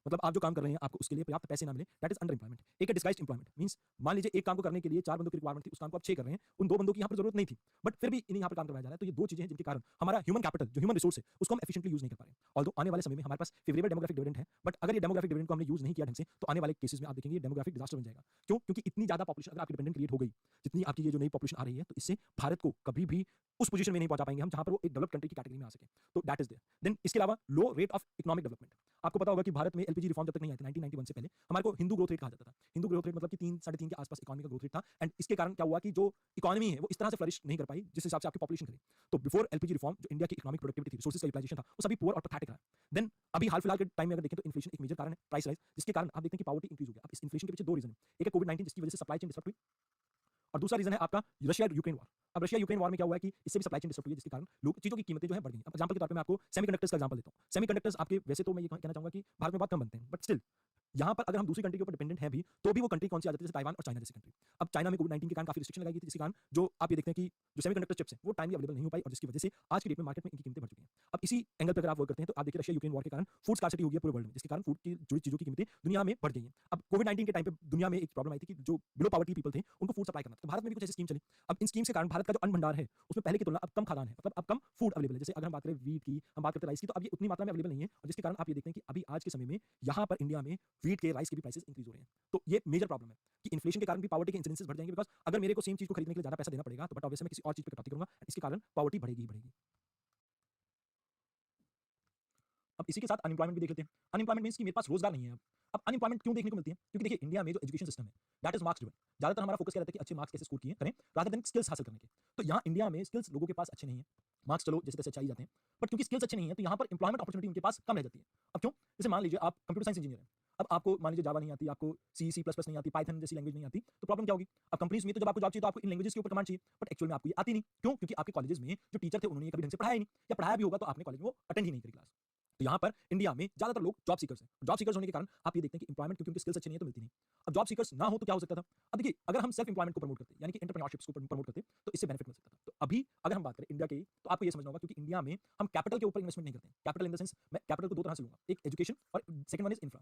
मतलब आप जो काम कर रहे हैं आपको उसके लिए पर्याप्त पैसे ना मिले, दैट इज अंडर एम्प्लॉयमेंट। एक है डिस्गाइज्ड एम्प्लॉयमेंट, मींस मान लीजिए एक काम को करने के लिए 4 बंदों की रिक्वायरमेंट थी, उस काम को आप 6 कर रहे हैं, उन 2 बंदों की यहाँ पर जरूरत नहीं थी, बट फिर भी इन्हें यहाँ पर काम करवाया जा रहा है। तो ये दो चीजें हैं जिनके कारण हमारा ह्यूमन कैपिटल जो ह्यूमन रिसोर्स है उसको हम एफिशिएंटली यूज नहीं कर पा रहे हैं। ऑल्दो आने वाले समय में हमारे पास फेवरेबल डेमोग्राफिक डिविडेंड है, बट अगर ये डेमोग्राफिक डिविडेंड को हमने यूज नहीं किया ढंग से तो आने वाले केसेस में आप देखेंगे डेमोग्राफिक डिजास्टर बन जाएगा। क्यों? क्योंकि इतनी ज्यादा पॉपुलेशन अगर आपकी डिपेंडेंट क्रिएट हो गई, जितनी आपकी ये जो नई पॉपुलेशन आ रही है, तो इससे भारत को कभी भी उस पोजीशन में नहीं पहुंचा पाएंगे हम जहां पर वो एक डेवलप्ड कंट्री की कैटेगरी में आ सके। तो दैट इज देयर। देन इसके अलावा लो रेट ऑफ इकोनॉमिक डेवलपमेंट। आपको पता होगा कि भारत में एलपीजी रिफॉर्म जब तक नहीं आई थी 1991 से पहले, हमारे को हिंदू ग्रोथ रेट कहा जाता था। हिंदू ग्रोथ रेट मतलब कि 3 साढ़े 3 के आसपास इकोनॉमी का ग्रोथ रेट था, एंड इसके कारण क्या हुआ कि जो इकोनॉमी है वो इस तरह से फ्लरिश नहीं कर पाई जिस हिसाब से आपकी पॉपुलेशन करे। तो बिफोर एलपीजी रिफॉर्म जो इंडिया की इकोनॉमिक प्रोडक्टिविटी थी, रिसोर्सेज का यूटिलाइजेशन था, वो सभी पुअर और पैथेटिक रहा। देन अभी हाल फिलहाल के टाइम में अगर देखें तो इन्फ्लेशन एक मेजर कारण है, प्राइस राइज, जिसके कारण आप देखते हैं कि पॉवर्टी इंक्रीज हो गया। अब इस इन्फ्लेशन के पीछे दो रीजन है। एक है कोविड-19 जिसकी वजह से सप्लाई चेन डिसरप्ट हुई, और दूसरा रीजन है आपका रशिया यूक्रेन वॉर। अब रशिया यूक्रेन वॉर में क्या हुआ है कि इससे भी सप्लाई चेन डिसरप्ट हुई है, जिसके कारण लोग चीजों की कीमतें जो है बढ़ गई। अब एग्जांपल के तौर पे मैं आपको सेमीकंडक्टर्स का एग्जांपल देता हूं। सेमीकंडक्टर्स आपके वैसे तो मैं ये कहना चाहूंगा कि भारत में बहुत कम बनते हैं, बट स्टिल यहाँ पर अगर हम दूसरी कंट्री के ऊपर डिपेंडेंट हैं भी, तो भी वो कंट्री कौन सी आ जाती है, जैसे ताइवान और चाइना जैसी कंट्री। अब चाइना में कोविड-19 के कारण काफी रिस्ट्रिक्शन लगाई गई थी, जिसके कारण जो आप ये देखते हैं कि जो सेमीकंडक्टर चिप्स हैं वो टाइमली अवेलेबल नहीं हो पाई, और जिसकी वजह से आज की डेट में मार्केट में इनकी कीमतें बढ़ चुकी हैं। अब इसी एंगल पर अगर आप वर्क करते हैं तो आप देखिए रशिया यूक्रेन वॉर के कारण फूड स्कार्सिटी हो गई है पूरे वर्ल्ड में, जिसके कारण फूड की जुड़ी चीजों की कीमतें दुनिया में बढ़ गई हैं। अब कोविड-19 के टाइम पे दुनिया में एक प्रॉब्लम आई थी कि जो बिलो पॉवर्टी पीपल थे उनको फूड सप्लाई करना था, तो भारत में भी कुछ ऐसी स्कीम चली। अब इन स्कीम्स के कारण भारत का जो अन्न भंडार है उसमें पहले की तुलना अब कम खाद्यान्न है, मतलब अब कम फूड अवेलेबल है। जैसे अगर हम बात करें व्हीट की, हम बात करते हैं राइस की, तो अब ये उतनी मात्रा में अवेलेबल नहीं है, और जिसके कारण आप ये देखते हैं कि अभी आज के समय में यहाँ पर इंडिया में व्हीट के, राइस के भी प्राइसेस इंक्रीज हो रहे हैं। तो ये मेजर प्रॉब्लम है कि इन्फ्लेशन के कारण भी पॉवर्टी के इंसिडेंसेस बढ़ जाएंगे, बिकॉज अगर मेरे को सेम चीज को खरीदने के लिए ज्यादा पैसा देना पड़ेगा तो बट ऑब्वियसली मैं किसी और चीज पे कटौती करूंगा, इसके कारण पॉवर्टी बढ़ेगी ही बढ़ेगी। अब इसी के साथ अनएम्प्लॉयमेंट भी देख लेते हैं। अनएम्प्लॉयमेंट मींस कि मेरे पास रोजगार नहीं है। अब अनएम्प्लॉयमेंट क्यों देखने को मिलती है? क्योंकि देखिए इंडिया में जो एजुकेशन सिस्टम है दैट इज मार्क्स ड्रिवन। ज्यादातर हमारा फोकस क्या रहता है कि अच्छे मार्क्स कैसे स्कोर किए करें रादर देन स्किल्स हासिल करने के। तो यहाँ इंडिया में स्किल्स लोगों के पास अच्छे नहीं है, मार्क्स चलो जैसे तैसे चाहिए जाते हैं, बट क्योंकि स्किल्स अच्छे नहीं है तो यहाँ पर एम्प्लॉयमेंट अपॉर्चुनिटी उनके पास कम रह जाती है। अब क्यों? जैसे मान लीजिए आप कंप्यूटर साइंस इंजीनियर हैं, अब आपको मान लीजिए जावा नहीं आती, आपको सी++ नहीं आती, पाइथन जैसी लैंग्वेज नहीं आती, तो प्रॉब्लम क्या होगी? अब कंपनीज में तो जब आपको जॉब चाहिए तो आपको इन लैंग्वेजेस के ऊपर कमांड चाहिए, बट एक्चुअल में आपको ये आती नहीं। क्यों? क्योंकि आपके कॉलेजेस में जो टीचर थे उन्होंने कभी ढंग से पढ़ाया ही नहीं, या पढ़ाया भी होगा तो आपने कॉलेज में वो अटेंड ही नहीं करी क्लास। तो यहाँ पर इंडिया में ज्यादातर लोग जॉब सीकर्स हैं। जॉब सीकर्स होने के कारण आप ये देखते हैं कि एम्प्लॉयमेंट क्योंकि उनकी स्किल्स अच्छी नहीं है तो मिलती नहीं। अब जॉब सीकर्स ना हो तो क्या हो सकता था? अब देखिए अगर हम सेल्फ एम्प्लॉयमेंट को प्रमोट करते यानी कि एंटरप्रेन्योरशिप को प्रमोट करते तो इससे बेनिफिट मिल सकता था। तो अभी अगर हम बात करें इंडिया के, तो आपको ये समझना होगा क्योंकि इंडिया में हम कैपिटल के ऊपर इन्वेस्टमेंट नहीं करते हैं। कैपिटल इन द सेंस मैं कैपिटल को दो तरह से लूंगा, एक एजुकेशन और सेकंड वन इज इंफ्रा।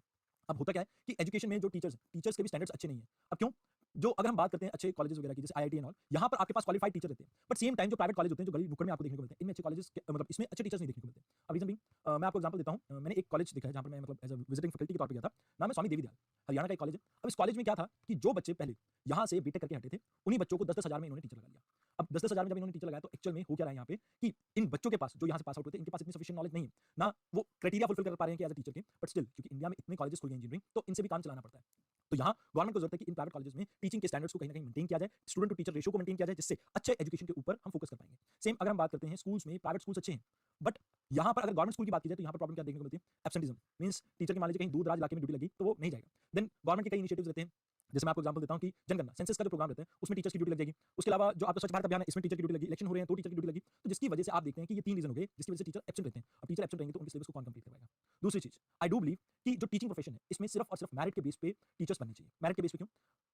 अब होता क्या है कि एजुकेशन में जो टीचर्स के भी स्टैंडर्ड्स अच्छे नहीं है। अब क्यों? जो अगर हम बात करते हैं अच्छे कॉलेजेस वगैरह की, जैसे आईआईटी एंड ऑल, यहाँ पर आपके पास क्वालिफाइड टीचर रहते हैं, बट सेम टाइम जो प्राइवेट कॉलेज होते हैं जो गली नुक्कड़ में आपको देखने को मिलते हैं, इनमें अच्छे कॉलेजेस मतलब इसमें अच्छे टीचर्स नहीं देखने को मिलते। अब रीजन बीइंग मैं आपको एग्जांपल देता हूँ। मैंने एक कॉलेज देखा है जहाँ पर मैं मतलब एज अ विजिटिंग फैकल्टी के तौर पर गया था, नाम है स्वामी देवी दयाल, हरियाणा का एक कॉलेज है। अब इस कॉलेज में क्या था कि जो बच्चे पहले यहाँ से बीटेक करके हटे थे उन्हीं बच्चों को 10-10 हज़ार में इन्होंने टीचर लगा लिया। अब 10-10 हज़ार में जब इन्होंने टीचर लगाया तो एक्चुअल में हो क्या रहा है यहाँ पे कि इन बच्चों के पास जो यहाँ से पास आउट होते हैं इनके पास इतनी सफिशिएंट नॉलेज नहीं है, ना वो क्राइटेरिया फुलफिल कर पा रहे हैं कि एज अ टीचर के, बट स्टिल क्योंकि इंडिया में इतने कॉलेजेस खुल गए इंजीनियरिंग तो इनसे भी काम चलाना पड़ता है। तो यहाँ गवर्नमेंट को जरूरत है कि इन प्राइवेट कॉलेजेस में टीचिंग के स्टैंडर्ड्स को कहीं ना कहीं मेंटेन किया जाए, स्टूडेंट टू टीचर रेशियो को मेंटेन किया जाए, जिससे अच्छे एजुकेशन के ऊपर हम फोकस कर पाएंगे। सेम अगर हम बात करते हैं स्कूल्स में, प्राइवेट स्कूल्स अच्छे हैं, बट यहाँ पर अगर गवर्नमेंट स्कूल की बात की जाए तो यहाँ पर प्रॉब्लम क्या देखने को मिलती है? एब्सेंटिज्म। मींस टीचर की मान लीजिए कहीं दूर दराज इलाके में ड्यूटी लगी तो वो नहीं जाएगा। देन गवर्नमेंट के कई इनिशिएटिव्स रहते हैं, जैसे मैं आपको एग्जांपल देता हूं कि जनगणना सेंसस का जो प्रोग्राम रहता है उसमें टीचर्स की ड्यूटी लग जाएगी। उसके अलावा जो आपका स्वच्छ भारत अभियान है इसमें टीचर की ड्यूटी लगी, इलेक्शन हो रहे हैं तो टीचर की ड्यूटी लगी, तो जिसकी वजह से आप देखते हैं कि ये 3 रीजन हो गए जिसकी वजह से टीचर एब्सेंट रहते हैं। अब टीचर एब्सेंट रहेंगे तो उनके सिलेबस को कौन कंप्लीट करवाएगा? दूसरी चीज, आई डू बिलीव कि जो टीचिंग प्रोफेशन है इसमें सिर्फ और सिर्फ मेरिट के बेस पे टीचर्स बनने चाहिए। मेरिट के बेस पे क्यों?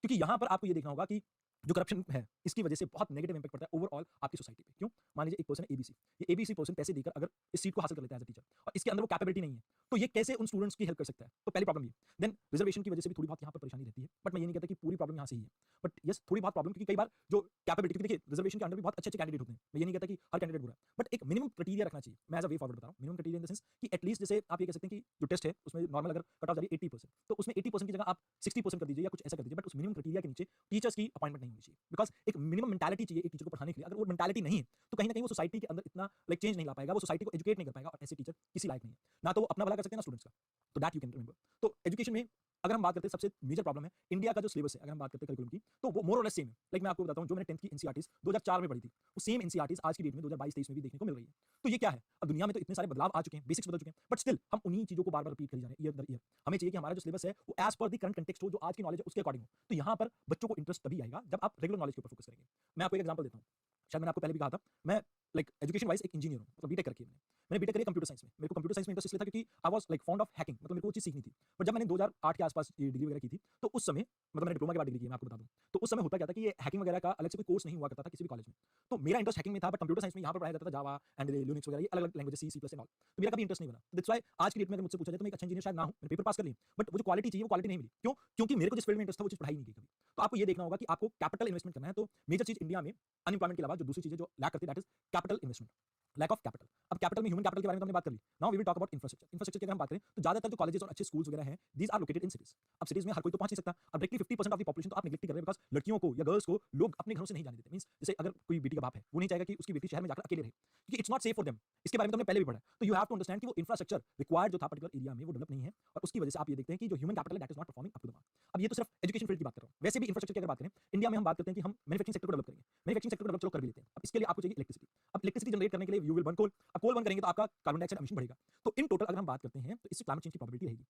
क्योंकि यहाँ पर आपको ये देखना होगा कि जो करप्शन है इसकी वजह से बहुत नेगेटिव इंपैक्ट पड़ता है ओवरऑल आपकी सोसाइटी पे। क्यों? मान लीजिए एक पर्सन है एबीसी, ये एबीसी पर्सन पैसे देकर अगर इस सीट को हासिल कर लेता है एज अ टीचर और इसके अंदर वो कैपेबिलिटी नहीं है, तो ये कैसे उन स्टूडेंट्स की हेल्प कर सकता है? तो पहली प्रॉब्लम ये। देन रिजर्वेशन की वजह से भी थोड़ी बहुत यहाँ पर परेशानी रहती है, बट मैं ये नहीं कहता कि पूरी प्रॉब्लम यहाँ से ही है, बट यस थोड़ी बहुत प्रॉब्लम, क्योंकि कई बार जो कैपेबिलिटी, देखिए रिजर्वेशन के अंदर भी बहुत अच्छे कैंडिडेट होते हैं, मैं ये नहीं कहता कि हर कैंडिडेट बुरा है, बट एक मिनिमम क्राइटेरिया रखना चाहिए। मैं एज अ वे फॉरवर्ड बता रहा हूँ, minimum criteria in the sense कि एटलीस्ट जैसे आप ये कह सकते हैं कि जो टेस्ट है उसमें नॉर्मल अगर कट ऑफ जा रही है 80%, तो उसमें 80% की जगह आप 60% कर दीजिए या कुछ ऐसा कर दीजिए, बट उस मिनिमम क्राइटेरिया के नीचे टीचर्स की अपॉइंटमेंट नहीं होनी चाहिए। बिकॉज एक मिनिमम मेंटालिटी चाहिए एक टीचर को पढ़ाने के लिए। अगर वो मेंटालिटी नहीं है तो कहीं ना कहीं वो सोसाइटी के अंदर इतना लाइक चेंज नहीं ला पाएगा, वो सोसाइटी को एजुकेट नहीं कर पाएगा, और ऐसे टीचर किसी लायक नहीं है, ना तो वो अपना भला कर सकते हैं ना स्टूडेंट्स का। तो दैट यू कैन रिमेंबर। तो एजुकेशन में अगर हम बात करते हैं सबसे मेजर प्रॉब्लम है इंडिया का जो सिलेबस है, अगर हम बात करते हैं करिकुलम की तो वो मोर और लेस सेम है। लाइक मैं आपको बताता हूं, जो मैंने 10th की एनसीईआरटीज 2004 में पढ़ी थी वो सेम एनसीईआरटीज आज की डेट में 2022-23 में भी देखने को मिल रही है। तो ये क्या है? अब दुनिया में तो इतने सारे बदलाव आ चुके हैं, बेसिक्स बदल चुके हैं, बट स्टिल हम उन्हीं चीजों को बार-बार रिपीट करी जा रहे हैं ईयर दर ईयर। हमें चाहिए कि हमारा जो सिलेबस है वो as per the current context हो, जो आज की नॉलेज है उसके अकॉर्डिंग हो। तो यहाँ पर बच्चों को इंटरेस्ट तभी आएगा जब आप रेगुलर नॉलेज के ऊपर फोकस करेंगे। मैं आपको एक एग्जांपल देता हूँ, शायद मैंने आपको पहले भी कहा था, मैं लाइक एजुकेशन वाइज एक इंजीनियर हूँ, मतलब बीटेक करके मैंने बीटेक करी कंप्यूटर साइंस में। मेरे को कंप्यूटर साइंस में इंटरेस्ट इसलिए था क्योंकि I was like fond of hacking, मतलब मेरे को वो चीज़ सीखनी थी। बट जब मैंने 2008 के आसपास ये डिग्री वगैरह की थी, तो उस समय मतलब मैंने डिप्लोमा के बाद डिग्री की, मैं आपको बता दूँ। तो उस समय होता क्या था कि ये हैकिंग वगैरह का अलग से कोई कोर्स नहीं हुआ करता था किसी भी कॉलेज में। तो मेरा इंटरेस्ट हैकिंग में था, बट कंप्यूटर साइंस में यहाँ पर पढ़ाया जाता था जावा एंड लिनक्स वगैरह, ये अलग-अलग languages C, C plus and all. तो मेरा कभी इंटरेस्ट नहीं बना। तो दैट्स व्हाई आज की डेट में अगर मुझसे पूछा जाए तो मैं एक अच्छा इंजीनियर शायद ना हूँ, मैंने पेपर पास कर लिए, बट वो जो क्वालिटी चाहिए वो क्वालिटी नहीं मिली। क्यों? क्योंकि मेरे को जिस फील्ड में इंटरेस्ट था वो चीज़ पढ़ाई नहीं गई कभी। तो आपको ये देखना होगा कि आपको कैपिटल इन्वेस्टमेंट करना है, तो मेजर चीज़ इंडिया में अनएम्प्लॉयमेंट के अलावा जो दूसरी चीज़ है जो लैक करती है that is capital investment, lack of capital. अब कैपिटल में ह्यूमन कैपिटल के बारे में तो हमने बात कर ली। Now we will talk about infrastructure. Infrastructure की अगर हम बात करें तो ज्यादातर जो कॉलेजेस और अच्छे स्कूल्स वगैरह हैं, these are located in cities. अब सिटीज में हर कोई तो पहुंच नहीं सकता। अब डायरेक्टली 50% ऑफ द पॉपुलेशन तो आप नेगलेक्ट कर रहे हैं, बिकॉज लड़कियों को या गर्ल्स को लोग अपने घरों से नहीं जाने देते। मींस जैसे अगर कोई बेटी का बाप है, वो नहीं चाहेगा कि उसकी बेटी शहर में जाकर अकेले रहे, क्योंकि it's not safe for them. इसके बारे में तो हमने पहले भी पढ़ा है। तो यू हैव टू अंडरस्टैंड कि वो इंफ्रास्ट्रक्चर रिक्वायर्ड जो था पर्टिकुलर एरिया में वो डेवलप नहीं है, और उसकी वजह से आप ये देखते हैं कि जो ह्यूमन कैपिटल है that is not performing up to the mark. अब ये तो सिर्फ एजुकेशन फील्ड की बात कर रहा हूं। वैसे भी इंफ्रास्ट्रक्चर की अगर बात करें इंडिया में, हम बात करते हैं कि हम मैन्युफैक्चरिंग सेक्टर को डेवलप करेंगे। मैन्युफैक्चरिंग सेक्टर को डेवलप चलो कर भी लेते हैं। अब इसके लिए आपको चाहिए इलेक्ट्रिसिटी। अब इलेक्ट्रिसिटी जनरेट करने के लिए यू विल बर्न कोल। अब कोल बर्न करेंगे तो आपका कार्बन डाइऑक्साइड एमिशन बढ़ेगा। तो इन टोटल अगर हम बात करते हैं तो इससे क्लाइमेट चेंज की प्रोबेबिलिटी रहेगी।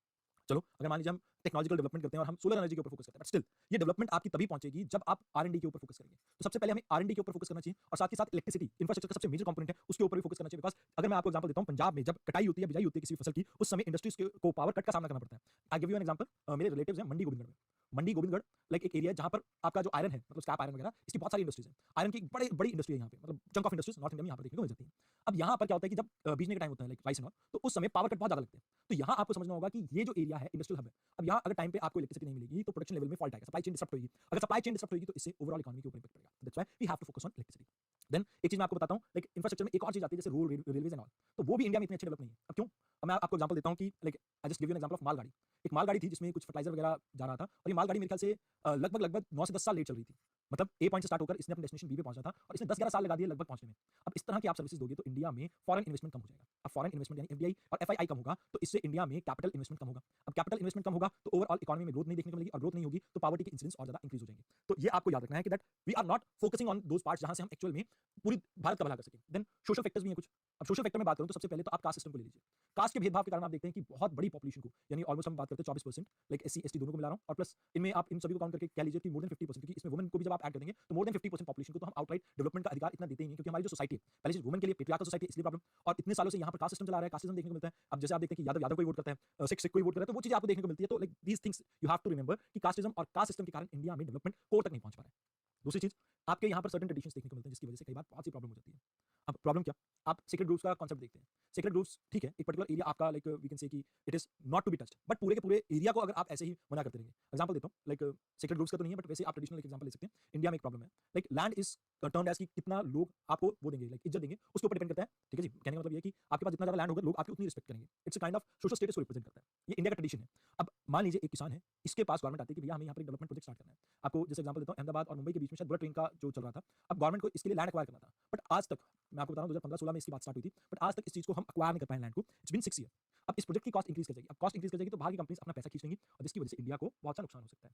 चलो अगर मान लीजिए हम टेक्नोलॉजिकल डेवलपमेंट करते हैं और हम सोलर एनर्जी के ऊपर फोकस करते हैं, बट स्टिल ये डेवलपमेंट आपकी तभी पहुंचेगी जब आप आर&डी के ऊपर फोकस करेंगे। तो सबसे पहले हमें आर&डी के ऊपर फोकस करना चाहिए, और साथ ही साथ इलेक्ट्रिसिटी इंफ्रास्ट्रक्चर का सबसे मेजर कंपोनेंट है, उसके ऊपर भी फोकस करना चाहिए। बिकॉज अगर मैं आपको एग्जांपल देता हूं, पंजाब में जब कटाई होती है, बिजाई होती है किसी भी फसल की, उस समय इंडस्ट्रीज को पावर कट का सामना करना पड़ता है। I give you an example, मेरे रिलेटिव्स हैं मंडी गोविंदगढ़ में। मंडी गोविंदगढ़ लाइक एक एरिया है जहां पर आपका जो आयरन है, मतलब स्क्रैप आयरन वगैरह, इसकी बहुत सारी इंडस्ट्रीज हैं। आयरन की बड़ी बड़ी इंडस्ट्री है यहाँ पे, मतलब chunk of industries north India में यहाँ पर देखने को मिल जाती है। अब यहाँ पर क्या होता है कि जब बीजने का टाइम होता है लाइक राइस एंड ऑल, तो उस समय पावर कट बहुत ज्यादा लगते हैं। तो यहाँ आपको समझना होगा कि ये जो एरिया है इंडस्ट्रियल हब है। अब यहाँ अगर टाइम पे आपको इलेक्ट्रिसिटी नहीं मिलेगी तो प्रोडक्शन लेवल में फॉल्ट आएगा, सप्लाई चेन डिस्टर्ब होगी। अगर सप्लाई चेन डिस्टर्ब होगी तो इससे ओवरऑल इकोनॉमी के ऊपर इंपैक्ट पड़ेगा। That's why we have to focus on electricity. Then एक चीज मैं आपको बताता हूँ, लाइक इंफ्रास्ट्रक्चर में एक और चीज आती है जैसे रोड, रेलवेज एंड ऑल, तो वो भी इंडिया में इतने अच्छे डेवलप नहीं है। अब क्यों? अब मैं आपको एग्जांपल देता हूँ कि like I just give you an example of मालगाड़ी। एक मालगाड़ी थी जिसमें कुछ फर्टिलाइजर वगैरह जा रहा था, और ये मालगाड़ी मेरे ख्याल से लगभग 9 से 10 साल लेट चल रही थी। मतलब ए पॉइंट से स्टार्ट होकर इसने अपने डेस्टिनेशन बी पे पहुंचना था, और इसने 10-11 साल लगा दिए लगभग पहुंचने में। अब इस तरह की आप सर्विसेज दोगे तो इंडिया में फॉरेन इन्वेस्टमेंट कम हो जाएगा। अब फॉरेन इन्वेस्टमेंट यानी एफडीआई और एफआईआई कम होगा, तो इससे इंडिया में कैपिटल इन्वेस्टमेंट कम होगा। अब कैपिटल इन्वेस्टमेंट कम होगा तो ओवरऑल इकोनॉमी में ग्रोथ नहीं देखने को मिलेगी, और ग्रोथ नहीं होगी तो पॉवर्टी के इंसिडेंस और ज्यादा इंक्रीज हो जाएंगे। तो ये आपको याद रखना है कि that we are not focusing on those parts जहां से हम एक्चुअल में पूरी भारत का भला कर सकें। देन सोशल फैक्टर्स भी हैं कुछ। अब सोशल फैक्टर में बात करूं तो सबसे पहले तो आप कास्ट सिस्टम को ले लीजिए। कास्ट के भेदभाव के कारण आप देखते हैं कि बहुत बड़ी पॉपुलेशन को, यानी ऑलमोस्ट हम बात करते हैं 24%, लाइक एससी एसटी दोनों को मिला रहा हूं, और प्लस इनमें आप इन सभी को काउंट करके कह लीजिए कि मोर देन 50%, क्योंकि इसमें वुमेन को भी जब आप ऐड कर देंगे तो मोर देन 50% पॉपुलेशन को तो हम आउटराइट डेवलपमेंट का अधिकार इतना देते ही नहीं, क्योंकि हमारी जो सोसाइटी है पहले से वुमेन के लिए पेट्रियार्कल सोसाइटी, इसलिए प्रॉब्लम। और इतने सालों से यहाँ पर कास्ट सिस्टम चला रहा है, कास्ट सिस्टम देखने को मिलता है। अब जैसे आप देखते हैं कि यादव यादव कोई वोट करता है, सिख सिख कोई वोट करता है, तो वो चीजें आपको देखने को मिलती है। तो like these things you have to remember कि कास्टिज्म और कास्ट सिस्टम के कारण इंडिया में डेवलपमेंट कोर तक नहीं पहुंच पा रहा है। दूसरी चीज, आपके यहाँ पर सर्टेन ट्रेडिशंस देखने को मिलते हैं जिसकी वजह से कई बार बहुत सी प्रॉब्लम हो जाती है। अब प्रॉब्लम क्या? आप सीक्रेट ग्रुप्स का कॉन्सेप्ट देखते हैं। सीक्रेट ग्रुप्स ठीक है, एक पर्टिकुलर एरिया आपका लाइक वी कैन से कि it is not to be touched, but पूरे के पूरे एरिया को अगर आप ऐसे ही मना करते रहेंगे। एग्जांपल देता हूं, लाइक सीक्रेट ग्रुप्स का तो नहीं है, बट वैसे आप ट्रेडिशनल एक एग्जांपल ले सकते हैं। इंडिया में एक प्रॉब्लम है, like land is turned as कि कितना लोग आपको वो देंगे, लाइक इज्जत देंगे, उसके ऊपर डिपेंड करता है। ठीक है जी, कहने का मतलब ये है कि आपके पास जितना ज्यादा लैंड होगा लोग आपकी उतनी रिस्पेक्ट करेंगे। It's a kind of social status को रिप्रेजेंट करता है। ये इंडिया का ट्रेडिशन है। अब मान लीजिए एक किसान है, इसके पास गवर्नमेंट आती है कि भैया हमें यहाँ पर एक डेवलपमेंट प्रोजेक्ट स्टार्ट करना है। आपको जैसे एग्जांपल देता हूं, अहमदाबाद और मुंबई के बीच में शायद बुलेट ट्रेन का जो चल रहा था। अब गवर्नमेंट को इसके लिए लैंड एक्वायर करना था, बट आज तक मैं आपको बता रहा हूं 2015-16 में इसकी बात स्टार्ट हुई थी, बट आज तक इस चीज को हम एक्वायर नहीं कर पाए लैंड को। It's been 6 year. अब इस प्रोजेक्ट की कॉस्ट इंक्रीज कर जाएगी। अब कॉस्ट इंक्रीज कर जाएगी तो बाहर की कंपनीज अपना पैसा खींच लेंगी, और जिसकी वजह से इंडिया को बहुत सा नुकसान हो सकता है।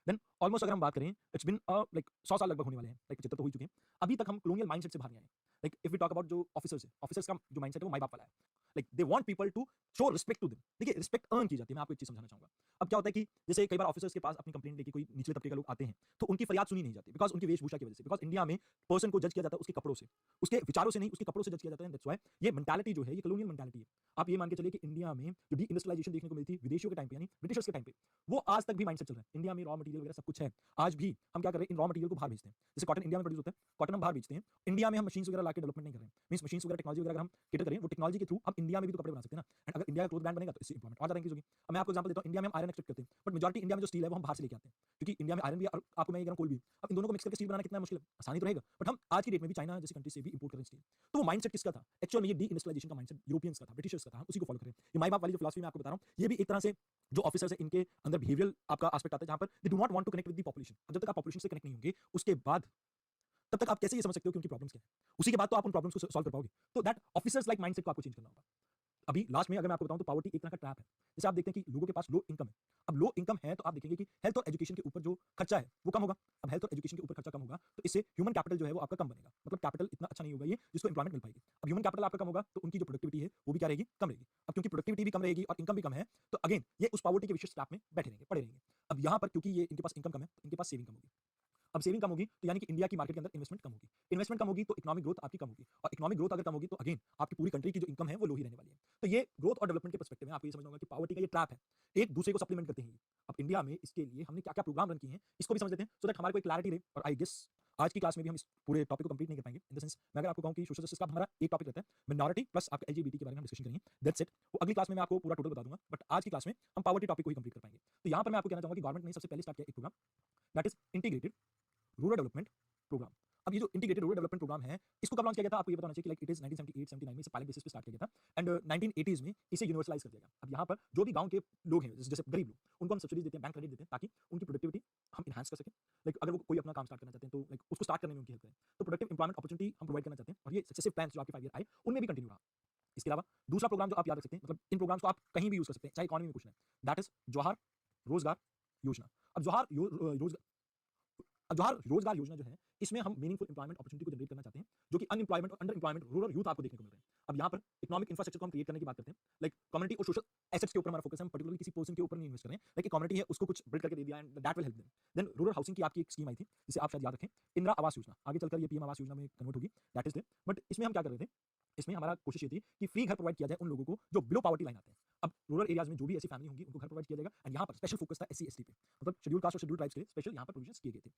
देन ऑलमोस्ट अगर हम बात करें, इट्स बिन लाइक 100 साल लगभग होने वाले हैं, लाइक 75 तो हो ही चुके हैं। अभी तक हम कॉलोनियल माइंडसेट से बाहर नहीं आए। Like if we talk about जो ऑफिसर्स है, ऑफिसर्स का जो माइंडसेट है वो माई बाप वाला है। Like they want people to show respect to them. देखिए रिस्पेक्ट अर्न की जाती है। मैं आपको एक चीज समझाना चाहूंगा। अब क्या होता है कि जैसे कई बार ऑफिसर्स के पास अपनी कंप्लेंट लेके कोई निचले तबके के लोग आते हैं, तो उनकी फरियाद सुनी नहीं जाती, बिकॉज उनकी वेशभूषा की वजह से। बिकॉज इंडिया में पर्सन को जज किया जाता है उसके कपड़ों से, उसके विचारों से नहीं, उसके कपड़ों से जज किया जाता है। दैट्स व्हाई ये मेंटालिटी जो है ये कॉलोनियल मेंटालिटी है। आप ये मान के चलिए कि इंडिया में जो डी इंडस्ट्रियलाइजेशन देखने को मिलती है विदेशियों के टाइम पे, यानी ब्रिटिशर्स के टाइम पे, वो आज तक भी माइंडसेट चल रहा है। इंडिया में रॉ मटेरियल वगैरह सब कुछ है, आज भी हम क्या कर रहे हैं, इन रॉ मटेरियल को बाहर भेजते हैं। जैसे कॉटन इंडिया में प्रोड्यूस होता है, कॉटन हम बाहर बेचते हैं। इंडिया में हम मशीन्स वगैरह लाके डेवलपमेंट नहीं कर रहे हैं। मींस मशीन्स वगैरह टेक्नोलॉजी वगैरह अगर हम कैटर करें, वो टेक्नोलॉजी के थ्रू हम इंडिया में भी तो कपड़े बना सकते हैं ना। एंड अगर इंडिया का क्लोथ ब्रांड बनेगा तो इससे इंप्लॉयमेंट और ज्यादा इंक्रीज होगी। अब मैं आपको एग्जांपल देता हूं, इंडिया में हम आयरन एक्सट्रैक्ट करते हैं, बट मेजॉरिटी इंडिया में जो स्टील है वो हम बाहर से लेके आते हैं, क्योंकि इंडिया में आयरन भी है और आपको मैं ये कह रहा हूं कोल भी। अब इन दोनों को मिक्स करके स्टील बनाना कितना मुश्किल है? आसानी तो रहेगा, बट हम आज की डेट में भी चाइना जैसी कंट्री से भी इंपोर्ट कर रहे हैं स्टील। तो वो माइंडसेट किसका था? एक्चुअल में ये डी इंडस्ट्रियलाइजेशन का माइंडसेट यूरोपियंस का था, ब्रिटिशर्स का था। हम उसी को फॉलो करें। ये माई बाप वाली जो फिलॉसफी मैं आपको बता रहा हूं, ये भी एक तरह से जो ऑफिसर्स है इनके अंदर बिहेवियरल आपका एस्पेक्ट आता है, जहां पर they do not want to connect with the population. जब तक आप पॉपुलेशन से कनेक्ट नहीं होंगे उसके बाद तब तक आप कैसे ये समझ सकते हो कि उनकी प्रॉब्लम्स क्या है? उसी के बाद तो आप उन प्रॉब्लम्स को सॉल्व कर पाओगे। तो दैट ऑफिसर्स लाइक माइंडसेट को आपको चेंज करना होगा। अभी लास्ट में अगर मैं आपको बताऊं तो पॉवर्टी एक तरह का ट्रैप है। जैसे आप देखते हैं कि लोगों के पास लो इनकम है। अब लो इनकम है तो आप देखेंगे कि हेल्थ और एजुकेशन के ऊपर जो खर्चा है वो कम होगा। अब हेल्थ और एजुकेशन के ऊपर खर्चा कम होगा तो इससे ह्यूमन कैपिटल जो है वो आपका कम बनेगा। मतलब कैपिटल इतना अच्छा नहीं होगा ये जिसको एम्प्लॉयमेंट मिल पाएगी। अब ह्यूमन कैपिटल आपका कम होगा तो उनकी जो प्रोडक्टिविटी है वो भी क्या रहेगी? कम रहेगी। अब क्योंकि प्रोडक्टिविटी भी कम रहेगी और इनकम भी कम है, तो अगेन ये उस पॉवर्टी के विशेष ट्रैप में बैठे रहेंगे, पड़े रहेंगे। अब यहाँ पर क्योंकि ये इनके पास इनकम कम है तो इनके पास सेविंग कम होगी। अब सेविंग कम होगी तो यानी कि इंडिया की मार्केट के अंदर इन्वेस्टमेंट कम होगी, इन्वेस्टमेंट कम होगी तो इकोनॉमिक ग्रोथ आपकी कम होगी, और इकोनॉमिक ग्रोथ अगर कम होगी तो अगेन आपकी पूरी कंट्री की जो इनकम है वो लो ही रहने वाली है। तो ये ग्रोथ और डेवलपमेंट के पर्सपेक्टिव में आपको ये समझना होगा कि पॉवर्टी का ये ट्रैप है, एक दूसरे को सप्लीमेंट करते हैं ये। अब इंडिया में इसके लिए हमने क्या क्या प्रोग्राम रन किए हैं इसको भी समझ लेते हैं, सो दैट हमारे को एक क्लैरिटी रहे। और आई गेस आज की क्लास में भी हम इस पूरे टॉपिक को कंप्लीट नहीं कर पाएंगे, इन द सेंस मैं अगर आपको कहूं कि सोशल जस्टिस का हमारा एक टॉपिक रहता है, मिनॉरिटी प्लस आपका एलजीबीटी के बारे में हम डिस्कशन करेंगे, दैट्स इट। वो अगली क्लास में मैं आपको पूरा टोटल बता दूंगा, बट आज की क्लास में हम पॉवर्टी टॉपिक को ही कंप्लीट कर पाएंगे। तो यहां पर मैं आपको कहना चाहूंगा कि गवर्नमेंट ने सबसे पहले स्टार्ट किया एक program, that is integrated rural development program. अब ये जो इंटीग्रेटेड रूरल डेवलपमेंट प्रोग्राम है इसको कब लॉन्च किया गया था आपको ये बताना चाहिए कि लाइक इट इज 1978-79 में इसे पायलट बेसिस पे स्टार्ट किया गया था, एंड 1980s में इसे यूनिवर्सलाइज कर दिया गया। अब यहाँ पर जो भी गांव के लोग हैं जैसे गरीब लोग, उनको हम सब्सिडीज देते हैं, बैंक क्रेडिट देते हैं, ताकि उनकी प्रोडक्टिविटी हम इनहांस कर सकें। लाइक अगर वो कोई अपना काम स्टार्ट करना चाहते हैं तो लाइक उसको स्टार्ट करने में उनकी हेल्प करें, तो प्रोडक्टिव एम्प्लॉयमेंट अपॉर्चुनिटी हम प्रोवाइड करना चाहते हैं, और ये सक्सेसिव प्लान जो आपके 5 ईयर आए उनमें भी कंटिन्यू रहा। इसके अलावा दूसरा प्रोग्राम जो आप याद रख सकते हैं, मतलब इन प्रोग्राम्स को आप कहीं भी यूज कर सकते हैं चाहे इकोनॉमी में कुछ नहीं, दैट इज जवाहर रोजगार योजना। अब जवाहर रोजगार योजना जो है इसमें हम मीनिंगफुल एम्प्लॉयमेंट अपॉर्चुनिटी को जनरेट करना चाहते हैं, जो कि अनएम्प्लॉयमेंट और अंडर एम्प्लॉयमेंट रूरल यूथ आपको देखने को मिल रहे हैं। अब यहाँ पर इकोनॉमिक इंफ्रास्ट्रक्चर को हम क्रिएट करने की बात करते हैं, लाइक कम्युनिटी और सोशल एसेट्स के ऊपर हमारा फोकस है, हम पर्टिकुलरली किसी पर्सन के ऊपर नहीं इन्वेस्ट कर रहे हैं, लाइक कम्युनिटी है उसको कुछ बिल्ड करके दे दिया and that will help them. Then rural housing की आपकी एक स्कीम आई थी जिसे आप शायद याद रखें, इंदिरा आवास योजना, आगे चलकर ये पीएम आवास योजना में कन्वर्ट होगी, दैट इज देयर। बट इसमें हम क्या कर रहे थे, इसमें हमारा कोशिश ये थी कि फ्री घर प्रोवाइड किया जाए उन लोगों को जो बिलो पॉवर्टी लाइन आते हैं। अब रूरल एरियाज में जो भी ऐसी फैमिली होंगी उनको घर प्रोवाइड किया जाएगा, एंड यहाँ पर स्पेशल फोकस था एससी एसटी पे, मतलब शेड्यूल कास्ट और शेड्यूल ट्राइब्स के लिए स्पेशल यहाँ पर प्रोविजंस किए गए थे।